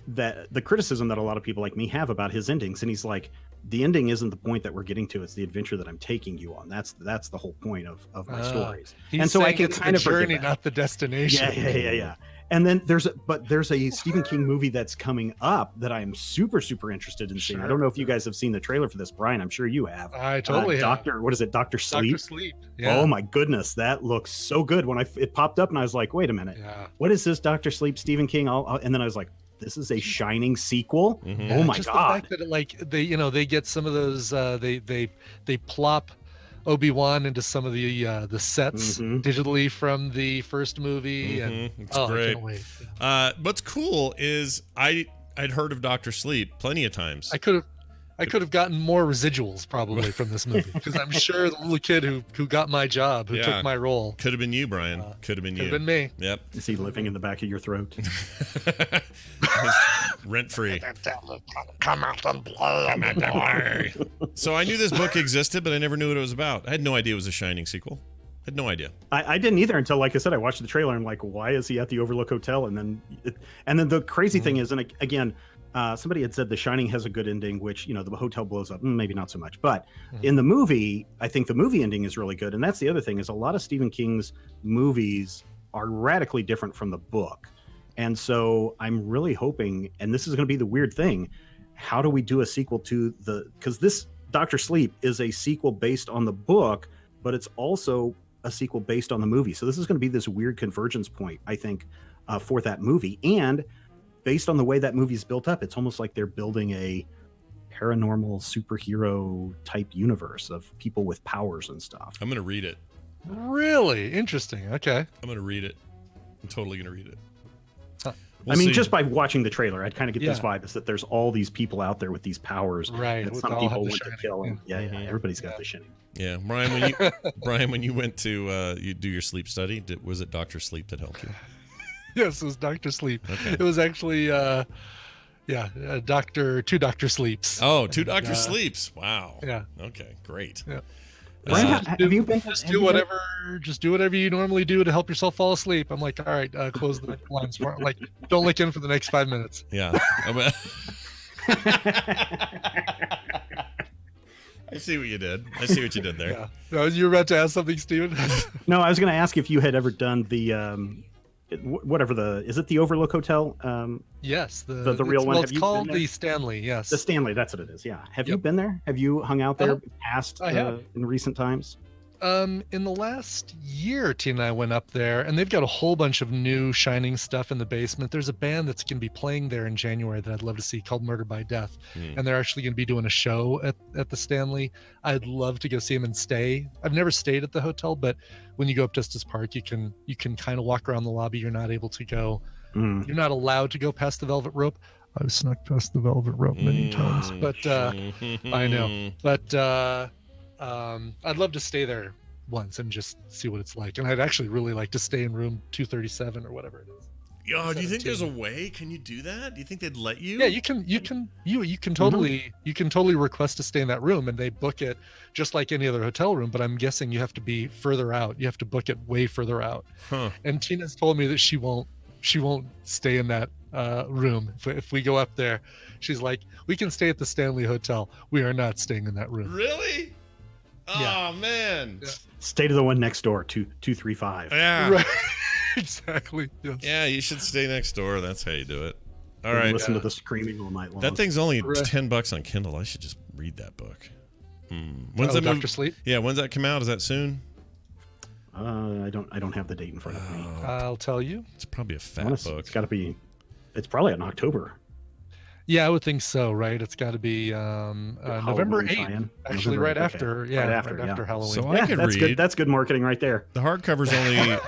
that the criticism that a lot of people like me have about his endings, and he's like, the ending isn't the point that we're getting to; it's the adventure that I'm taking you on. That's the whole point of my stories. And so I can kind of journey, not the destination. Yeah. And then there's a Stephen King movie that's coming up that I am super interested in seeing. I don't know if you guys have seen the trailer for this, Brian. I'm sure you have. I totally have. What is it? Dr. Sleep. Dr. Sleep. Yeah. Oh my goodness, that looks so good. When it popped up, and I was like, wait a minute, what is this? Dr. Sleep, Stephen King. And then I was like, this is a Shining sequel. Oh my god! The fact that they get some of those. They plop Obi-Wan into some of the sets digitally from the first movie, and it's great. I can't wait. What's cool is I'd heard of Dr. Sleep plenty of times. I could have gotten more residuals probably from this movie, because I'm sure the little kid who got my job, who took my role, could have been you, Brian. Could have been you. Could have been me. Yep. Is he living in the back of your throat? Rent free. Come out and play. So I knew this book existed, but I never knew what it was about. I had no idea it was a Shining sequel. I had no idea. I didn't either until, like I said, I watched the trailer. I'm like, why is he at the Overlook Hotel? And then the crazy thing is, and again, somebody had said The Shining has a good ending, which, the hotel blows up. Maybe not so much. But in the movie, I think the movie ending is really good. And that's the other thing, is a lot of Stephen King's movies are radically different from the book. And so I'm really hoping, and this is going to be the weird thing, how do we do a sequel to because this Dr. Sleep is a sequel based on the book, but it's also a sequel based on the movie. So this is going to be this weird convergence point, I think, for that movie. And based on the way that movie's built up, it's almost like they're building a paranormal superhero type universe of people with powers and stuff. I'm going to read it. Really? Interesting. Okay. I'm going to read it. I'm totally going to read it. We'll see. Just by watching the trailer, I'd kind of get this vibe, is that there's all these people out there with these powers. Right. That some people want to kill. And everybody's got the Shining. Yeah. Brian, when you went to you do your sleep study, was it Dr. Sleep that helped you? Yes, it was Dr. Sleep. Okay. It was actually, two Dr. Sleeps. Oh, two Dr. Sleeps. Wow. Yeah. Okay, great. Yeah. Brian, have you been? Just do whatever you normally do to help yourself fall asleep. I'm like, all right, close the blinds. Like, don't look in for the next 5 minutes. Yeah. I see what you did. There. Yeah. No, you were about to ask something, Steven? No, I was going to ask if you had ever done the is it the Overlook Hotel? Yes, the real one. Well, it's called the Stanley. Yes, the Stanley. That's what it is. Yeah. Have you been there? Have you hung out there in recent times? In the last year, Tina and I went up there, and they've got a whole bunch of new Shining stuff in the basement. There's a band that's going to be playing there in January that I'd love to see, called Murder by Death, and they're actually going to be doing a show at the Stanley. I'd love to go see them and stay. I've never stayed at the hotel, but when you go up Justice Park, you can kind of walk around the lobby. You're not able to go. You're not allowed to go past the velvet rope. I've snuck past the velvet rope many times, but I know. But I'd love to stay there once and just see what it's like. And I'd actually really like to stay in room 237 or whatever it is. Yo, do you think there's a way? Can you do that? Do you think they'd let you? Yeah, you can totally request to stay in that room, and they book it just like any other hotel room, but I'm guessing you have to be further out. You have to book it way further out. Huh. And Tina's told me that she won't stay in that room. If we go up there, she's like, we can stay at the Stanley Hotel. We are not staying in that room. Really? Yeah. Oh man. Yeah. Stay to the one next door, 235. Yeah. Right. Exactly. Yes. Yeah, you should stay next door. That's how you do it. All right. Listen to the screaming all night long. That thing's only $10 on Kindle. I should just read that book. When's that Dr. Sleep? Yeah, when's that come out? Is that soon? I don't have the date in front of me. I'll tell you. It's probably a fat book. It's got to be. It's probably in October. Yeah, I would think so, right? It's got to be November 8th, actually, right after Halloween. So I could that's read. Good. That's good marketing right there. The hardcover's only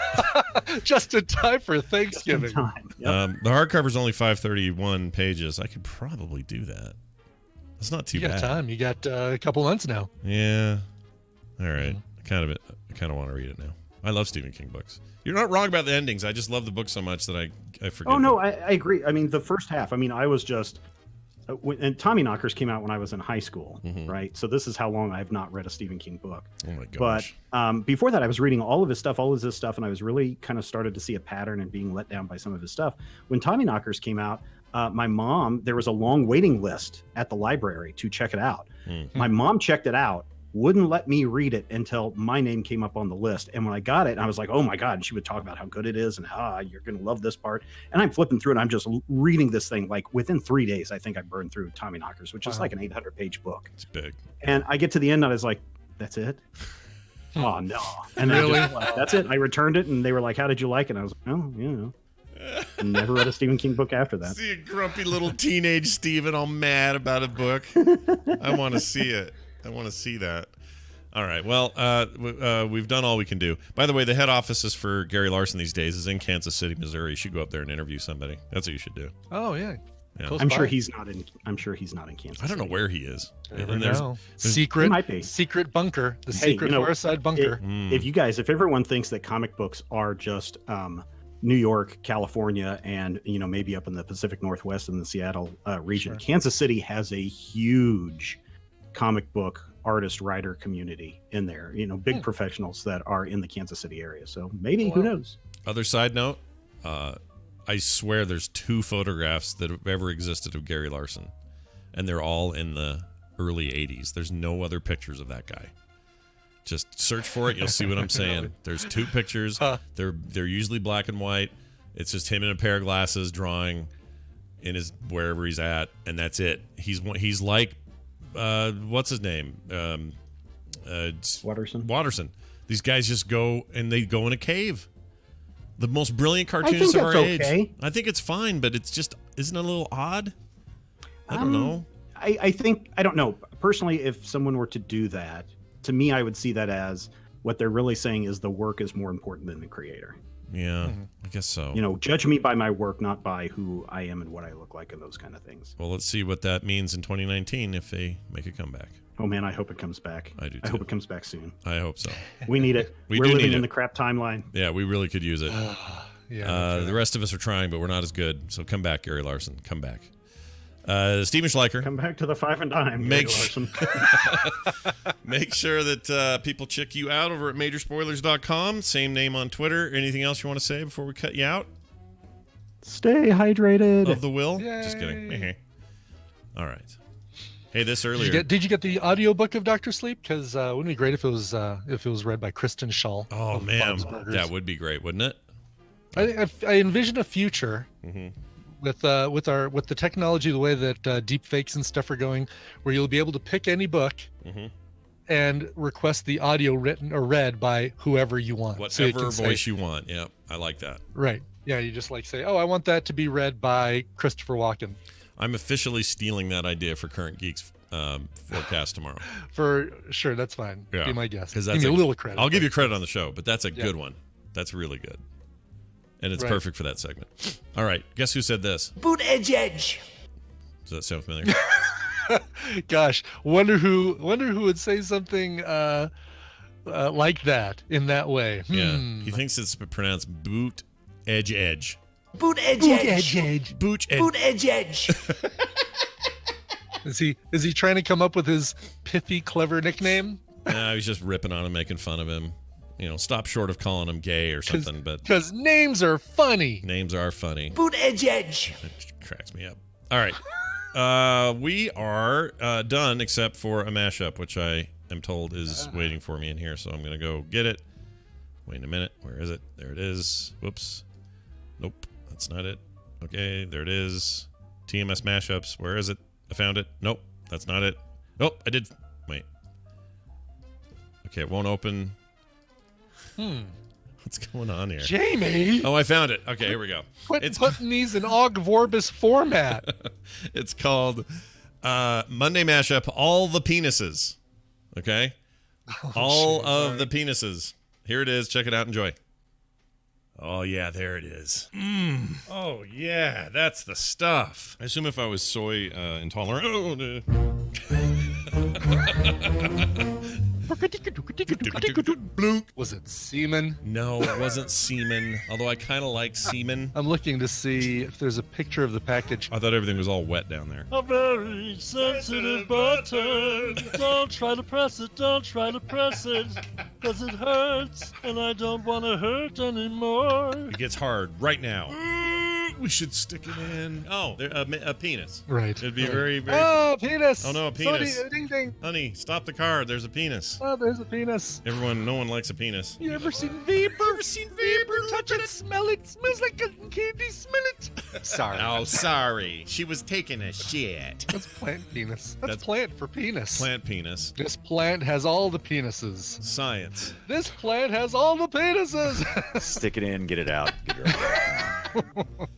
just in time for Thanksgiving. The hardcover's only 531 pages. I could probably do that. That's not too bad. You got time. You got a couple months now. Yeah. All right. I kind of want to read it now. I love Stephen King books. You're not wrong about the endings. I just love the book so much that I forget. Oh no, I agree. I mean, the first half. I mean, I was just. And Tommyknockers came out when I was in high school, right? So this is how long I have not read a Stephen King book. Oh my gosh! But before that, I was reading all of his stuff, and I was really kind of started to see a pattern and being let down by some of his stuff. When Tommyknockers came out, my mom, there was a long waiting list at the library to check it out. My mom checked it out, wouldn't let me read it until my name came up on the list. And when I got it, I was like, oh my God. And she would talk about how good it is and how you're going to love this part. And I'm flipping through it. I'm just reading this thing. Like within 3 days, I think I burned through Tommyknockers, which is like an 800-page book. It's big. And I get to the end and I was like, that's it? Oh no. And then Really? That's it. I returned it and they were like, how did you like it? And I was like, oh, you know. Never read a Stephen King book after that. See a grumpy little teenage Stephen all mad about a book. I want to see it. I want to see that. All right. Well, we've done all we can do. By the way, the head offices for Gary Larson these days is in Kansas City, Missouri. You should go up there and interview somebody. That's what you should do. Oh yeah. Yeah. I'm sure he's not in Kansas. I don't know where he is. And there's secret bunker, the secret far side bunker. If everyone thinks that comic books are just New York, California, and maybe up in the Pacific Northwest and the Seattle region, sure. Kansas City has a huge comic book artist writer community in there. Big professionals that are in the Kansas City area. So maybe who knows? Other side note, I swear there's 2 photographs that have ever existed of Gary Larson, and they're all in the early 80s. There's no other pictures of that guy. Just search for it. You'll see what I'm saying. There's 2 pictures. They're usually black and white. It's just him in a pair of glasses drawing in his wherever he's at, and that's it. He's like what's his name? Watterson. These guys just go and they go in a cave. The most brilliant cartoonists of our age. I think it's fine, but it's just isn't it a little odd? I don't know. I think I don't know. Personally, if someone were to do that, to me, I would see that as what they're really saying is the work is more important than the creator. Yeah, I guess so. Judge me by my work, not by who I am and what I look like and those kind of things. Well, let's see what that means in 2019 if they make a comeback. Oh man, I hope it comes back. I do too. I hope it comes back soon. I hope so. We need it. We're living in the crap timeline. Yeah, we really could use it. The rest of us are trying, but we're not as good. So come back, Gary Larson. Come back. Steven Schleicher. Come back to the 5 and dime. Make sure that people check you out over at majorspoilers.com. Same name on Twitter. Anything else you want to say before we cut you out? Stay hydrated. Of the will? Yay. Just kidding. All right. Hey, this earlier. Did you get the audiobook of Dr. Sleep? Because wouldn't it be great if it was read by Kristen Schaal? Oh man, that would be great, wouldn't it? I envision a future with the technology, the way that deep fakes and stuff are going, where you'll be able to pick any book and request the audio written or read by whoever you want. Whatever voice you want. Yep, I like that. Right. Yeah, you just say, oh, I want that to be read by Christopher Walken. I'm officially stealing that idea for Current Geeks forecast tomorrow. For sure, that's fine. Yeah. Be my guest. Give me a little credit. I'll give you credit on the show, but that's a good one. That's really good. And it's perfect for that segment. All right, guess who said this? Boot edge. Does that sound familiar? Gosh, wonder who would say something like that in that way. Yeah, he thinks it's pronounced boot edge. Boot edge. Boot edge. Is he trying to come up with his pithy, clever nickname? Nah, he's just ripping on him, making fun of him. Stop short of calling him gay or something. But because names are funny. Names are funny. Boot edge. It cracks me up. All right, we are done except for a mashup, which I am told is waiting for me in here. So I'm gonna go get it. Wait a minute. Where is it? There it is. Whoops. Nope. That's not it. Okay, there it is. TMS mashups. Where is it? I found it. Nope, that's not it. Nope, I did. Wait. Okay, it won't open. What's going on here? Jamie! Oh, I found it. Okay, here we go. It's putting these in Ogg Vorbis format. It's called Monday Mashup, All the Penises. Okay? All of the penises. Here it is. Check it out. Enjoy. Oh, yeah, there it is. Oh, yeah, that's the stuff. I assume if I was soy intolerant. Was it semen? No, it wasn't semen. Although I kind of like semen. I'm looking to see if there's a picture of the package. I thought everything was all wet down there. A very sensitive button. Don't try to press it, don't try to press it. Because it hurts, and I don't want to hurt anymore. It gets hard right now. We should stick it in. Oh, a penis. Right. It'd be very, very. Oh, penis. Oh, no, a penis. Sorry, ding, ding. Honey, stop the car. There's a penis. Oh, there's a penis. No one likes a penis. You ever seen vapor? Touch it, smell it. Smells like cotton candy. Smell it. Sorry. Oh, sorry. She was taking a shit. That's plant penis. That's plant for penis. Plant penis. This plant has all the penises. Science. This plant has all the penises. Stick it in, get it out.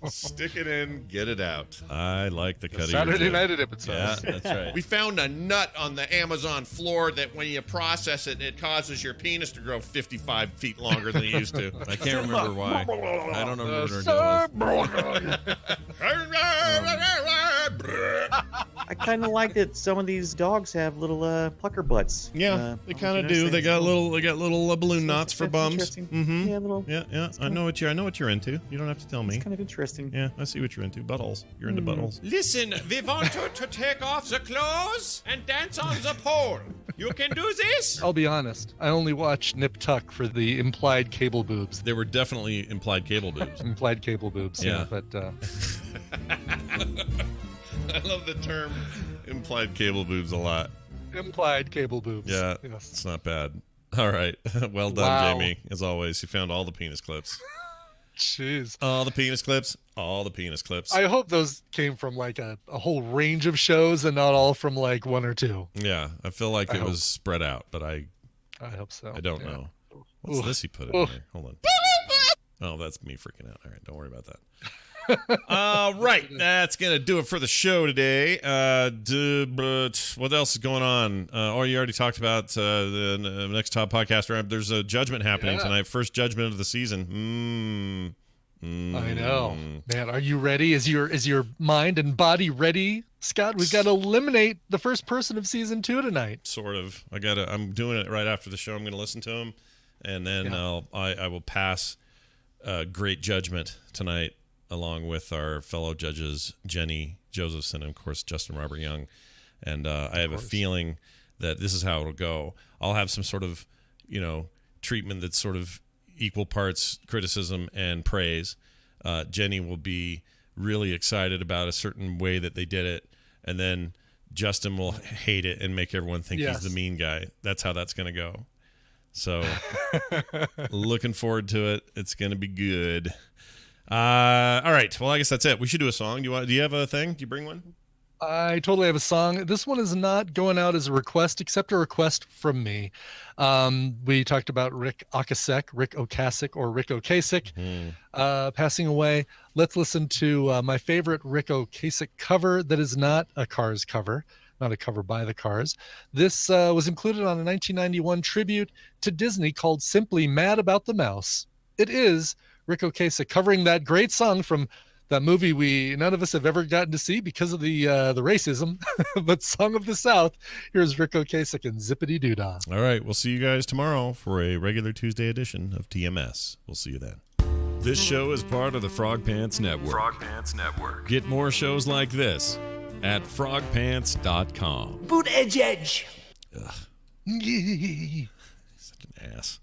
Stick it in, get it out. I like the cut of your Saturday joke. night at episodes. Yeah, that's right. We found a nut on the Amazon floor that when you process it, it causes your penis to grow 55 feet longer than it used to. I can't remember why. I don't remember what her I kind of like that some of these dogs have little pucker butts. Yeah, they kind of do. They got little balloon knots for bums. Mm-hmm. Yeah, little. Yeah. I know what you're into. You don't have to tell me. It's kind of interesting. Yeah, I see what you're into. Buttholes. You're into buttholes. Listen, we want you to take off the clothes and dance on the pole. You can do this? I'll be honest. I only watched Nip Tuck for the implied cable boobs. There were definitely implied cable boobs. Implied cable boobs. Yeah. But I love the term implied cable boobs a lot. Implied cable boobs. Yeah, Yes. It's not bad. All right. Well done, Wow. Jamie. As always, you found all the penis clips. Jeez. All the penis clips. All the penis clips. I hope those came from like a whole range of shows and not all from like one or two. Yeah, I feel like it was spread out, but I hope so. I don't know. What's this he put in here? Hold on. Oh, that's me freaking out. All right, don't worry about that. Right, that's gonna do it for the show today. But what else is going on? You already talked about the next top podcaster. There's a judgment happening tonight. First judgment of the season. I know, man. Are you ready? Is your mind and body ready, Scott? We've got to eliminate the first person of season 2 tonight. Sort of. I'm doing it right after the show. I'm gonna listen to him, and then I will pass great judgment tonight, along with our fellow judges, Jenny Josephson and, of course, Justin Robert Young. And I have a feeling that this is how it'll go. I'll have some sort of, treatment that's sort of equal parts criticism and praise. Jenny will be really excited about a certain way that they did it. And then Justin will hate it and make everyone think he's the mean guy. That's how that's going to go. So looking forward to it. It's going to be good. All right. Well, I guess that's it. We should do a song. Do you have a thing? Do you bring one? I totally have a song. This one is not going out as a request, except a request from me. We talked about Ric Ocasek, or Ric Ocasek, passing away. Let's listen to my favorite Ric Ocasek cover that is not a Cars cover, not a cover by the Cars. This was included on a 1991 tribute to Disney called Simply Mad About the Mouse. It is Ric Ocasek covering that great song from that movie none of us have ever gotten to see because of the racism, but Song of the South. Here's Ric Ocasek and Zippity Doo-Dah. All right, we'll see you guys tomorrow for a regular Tuesday edition of TMS. We'll see you then. This show is part of the Frog Pants Network. Frog Pants Network. Get more shows like this at frogpants.com. Boot edge. Ugh. Such an ass.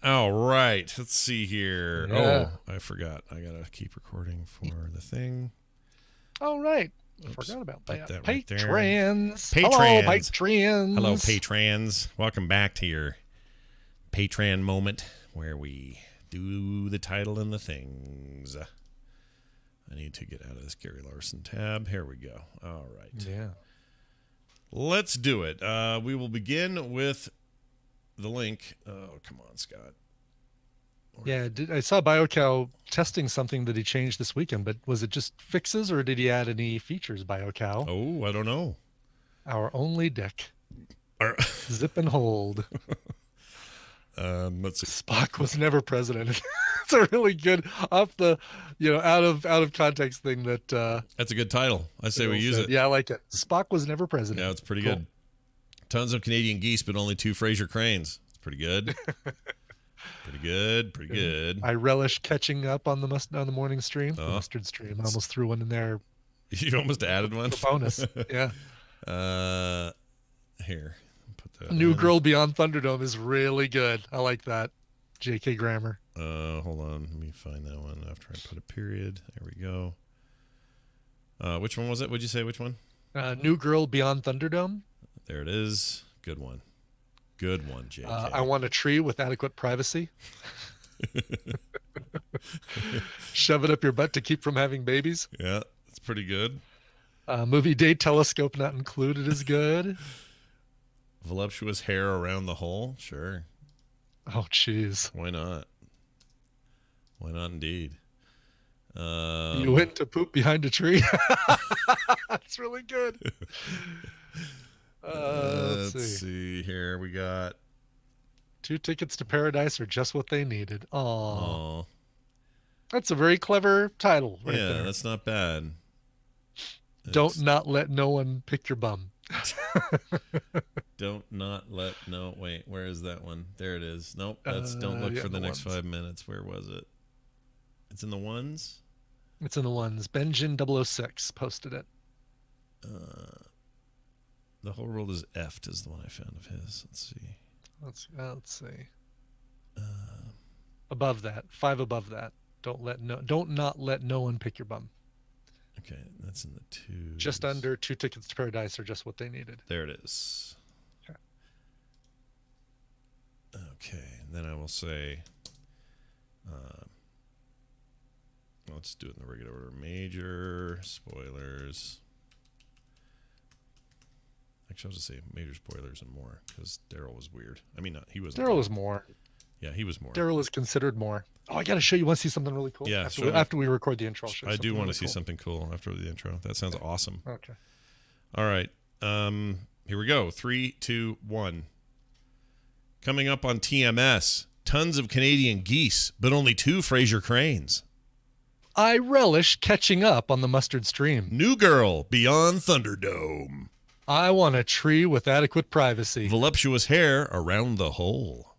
All right. Let's see here. Yeah. Oh, I forgot. I gotta keep recording for the thing. All right. Oops. Forgot about Put that. that right there. Patrons. Patrons. Hello, patrons. Hello, patrons. Welcome back to your Patreon moment where we do the title and the things. I need to get out of this Gary Larson tab. Here we go. All right. Yeah. Let's do it. We will begin with the link. Oh, come on, Scott. Yeah, I saw BioCow testing something that he changed this weekend, but was it just fixes or did he add any features, BioCow? Oh, I don't know. Our only dick. Zip and hold. Let's see. Spock was never president. It's a really good off the, out of context thing that. That's a good title. I say we use it. Yeah, I like it. Spock was never president. Yeah, it's pretty cool. good. Tons of Canadian geese, but only 2 Fraser cranes. It's pretty good. Pretty good. I relish catching up on the morning stream, the mustard stream. I almost threw one in there. You almost added one? Bonus. Yeah. Here. Put that New in. Girl Beyond Thunderdome is really good. I like that. J.K. Grammar. Hold on. Let me find that one after I put a period. There we go. Which one was it? What'd you say? Which one? New Girl Beyond Thunderdome. There it is. Good one. Good one, J.K. I want a tree with adequate privacy. Shove it up your butt to keep from having babies. Yeah, that's pretty good. Movie date telescope not included is good. Voluptuous hair around the hole. Sure. Oh, jeez. Why not? Why not indeed? You went to poop behind a tree. That's really good. Let's see here. We got 2 tickets to paradise are just what they needed. Oh, that's a very clever title. Right yeah, there. that's not bad. Don't not let no one pick your bum. Don't not let no. Wait, where is that one? There it is. Nope. That's don't look for the next ones. 5 minutes. Where was it? It's in the ones. It's in the ones. Benjin 006 posted it. The whole world is effed is the one I found of his. Let's see. Let's see. Above that, 5 above that. Don't not let no one pick your bum. Okay, that's in the 2. Just under 2 tickets to paradise are just what they needed. There it is. Okay, and then I will say, let's do it in the regular order. Major spoilers. Actually, I'll just say major spoilers and more because Darrell was weird. I mean, he wasn't. Darrell was more. Yeah, he was more. Darrell is considered more. Oh, I got to show you. Want to see something really cool? Yeah, after we record the intro, I'll show you I do want to really see something cool after the intro. That sounds awesome. Okay. All right. Here we go. 3, 2, 1. Coming up on TMS, tons of Canadian geese, but only 2 Fraser cranes. I relish catching up on the mustard stream. New Girl Beyond Thunderdome. I want a tree with adequate privacy. Voluptuous hair around the hole.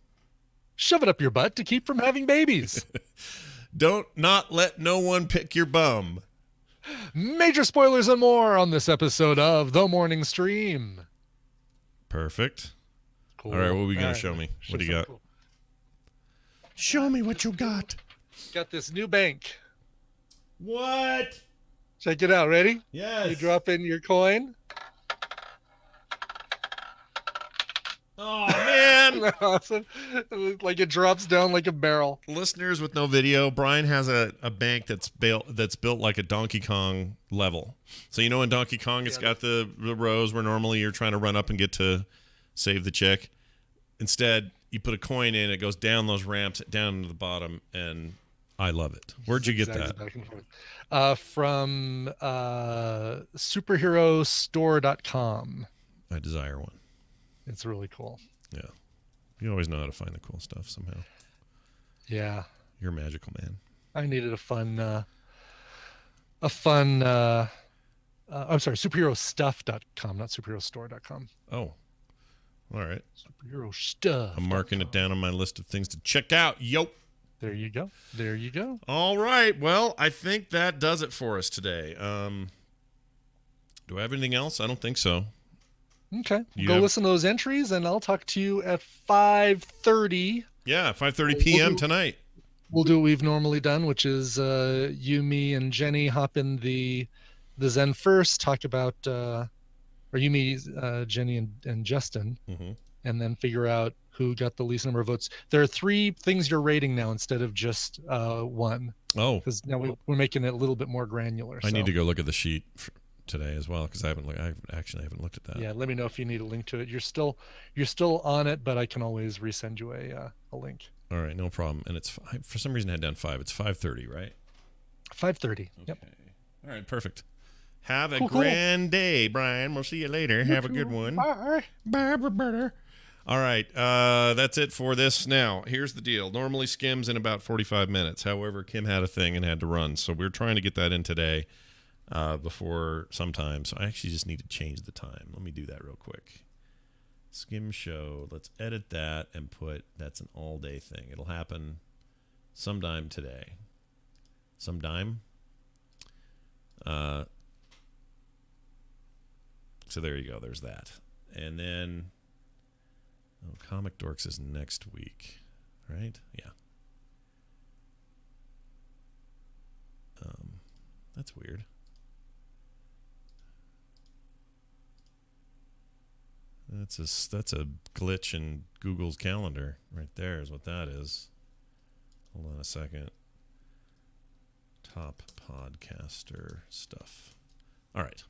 Shove it up your butt to keep from having babies. Don't not let no one pick your bum. Major spoilers and more on this episode of The Morning Stream. Perfect. Cool. All right, what are we going to show me? What do you got? Cool. Show me what you got. Got this new bank. What? Check it out. Ready? Yes. You drop in your coin. Oh, man. Awesome. Like it drops down like a barrel. Listeners with no video, Brian has a bank that's built like a Donkey Kong level. So you know in Donkey Kong it's got the rows where normally you're trying to run up and get to save the chick. Instead, you put a coin in, it goes down those ramps, down to the bottom, and I love it. Where'd you get that? From superherostore.com. I desire one. It's really cool. Yeah. You always know how to find the cool stuff somehow. Yeah. You're a magical man. I needed I'm sorry, superherostuff.com, not superherostore.com. Oh. All right. Superhero stuff. I'm marking it down on my list of things to check out. Yo. There you go. There you go. All right. Well, I think that does it for us today. Do I have anything else? I don't think so. Okay. Go listen to those entries, and I'll talk to you at 5:30. Yeah, 5:30 p.m. tonight. We'll do what we've normally done, which is you, me, and Jenny hop in the Zen first, talk about, or you, me, Jenny, and Justin, and then figure out who got the least number of votes. There are 3 things you're rating now instead of just 1. Oh. Because now we're making it a little bit more granular. I need to go look at the sheet today as well because I haven't looked at that. Yeah, let me know if you need a link to it. You're still on it, but I can always resend you a link. All right, no problem. And it's for some reason I had down 5. It's 5:30, right? 5:30. Okay. Yep. All right, perfect. Have a grand day, Brian. We'll see you later. Have a good one. Bye. Bye, Roberta. All right, that's it for this. Now, here's the deal. Normally skims in about 45 minutes. However, Kim had a thing and had to run, so we're trying to get that in today. Before sometime. So I actually just need to change the time. Let me do that real quick. Skim show. Let's edit that and put that's an all day thing. It'll happen sometime today. Sometime. So there you go. There's that. And then Comic Dorks is next week, right? Yeah. That's weird. That's a glitch in Google's calendar right there is what that is. Hold on a second. Top podcaster stuff. All right.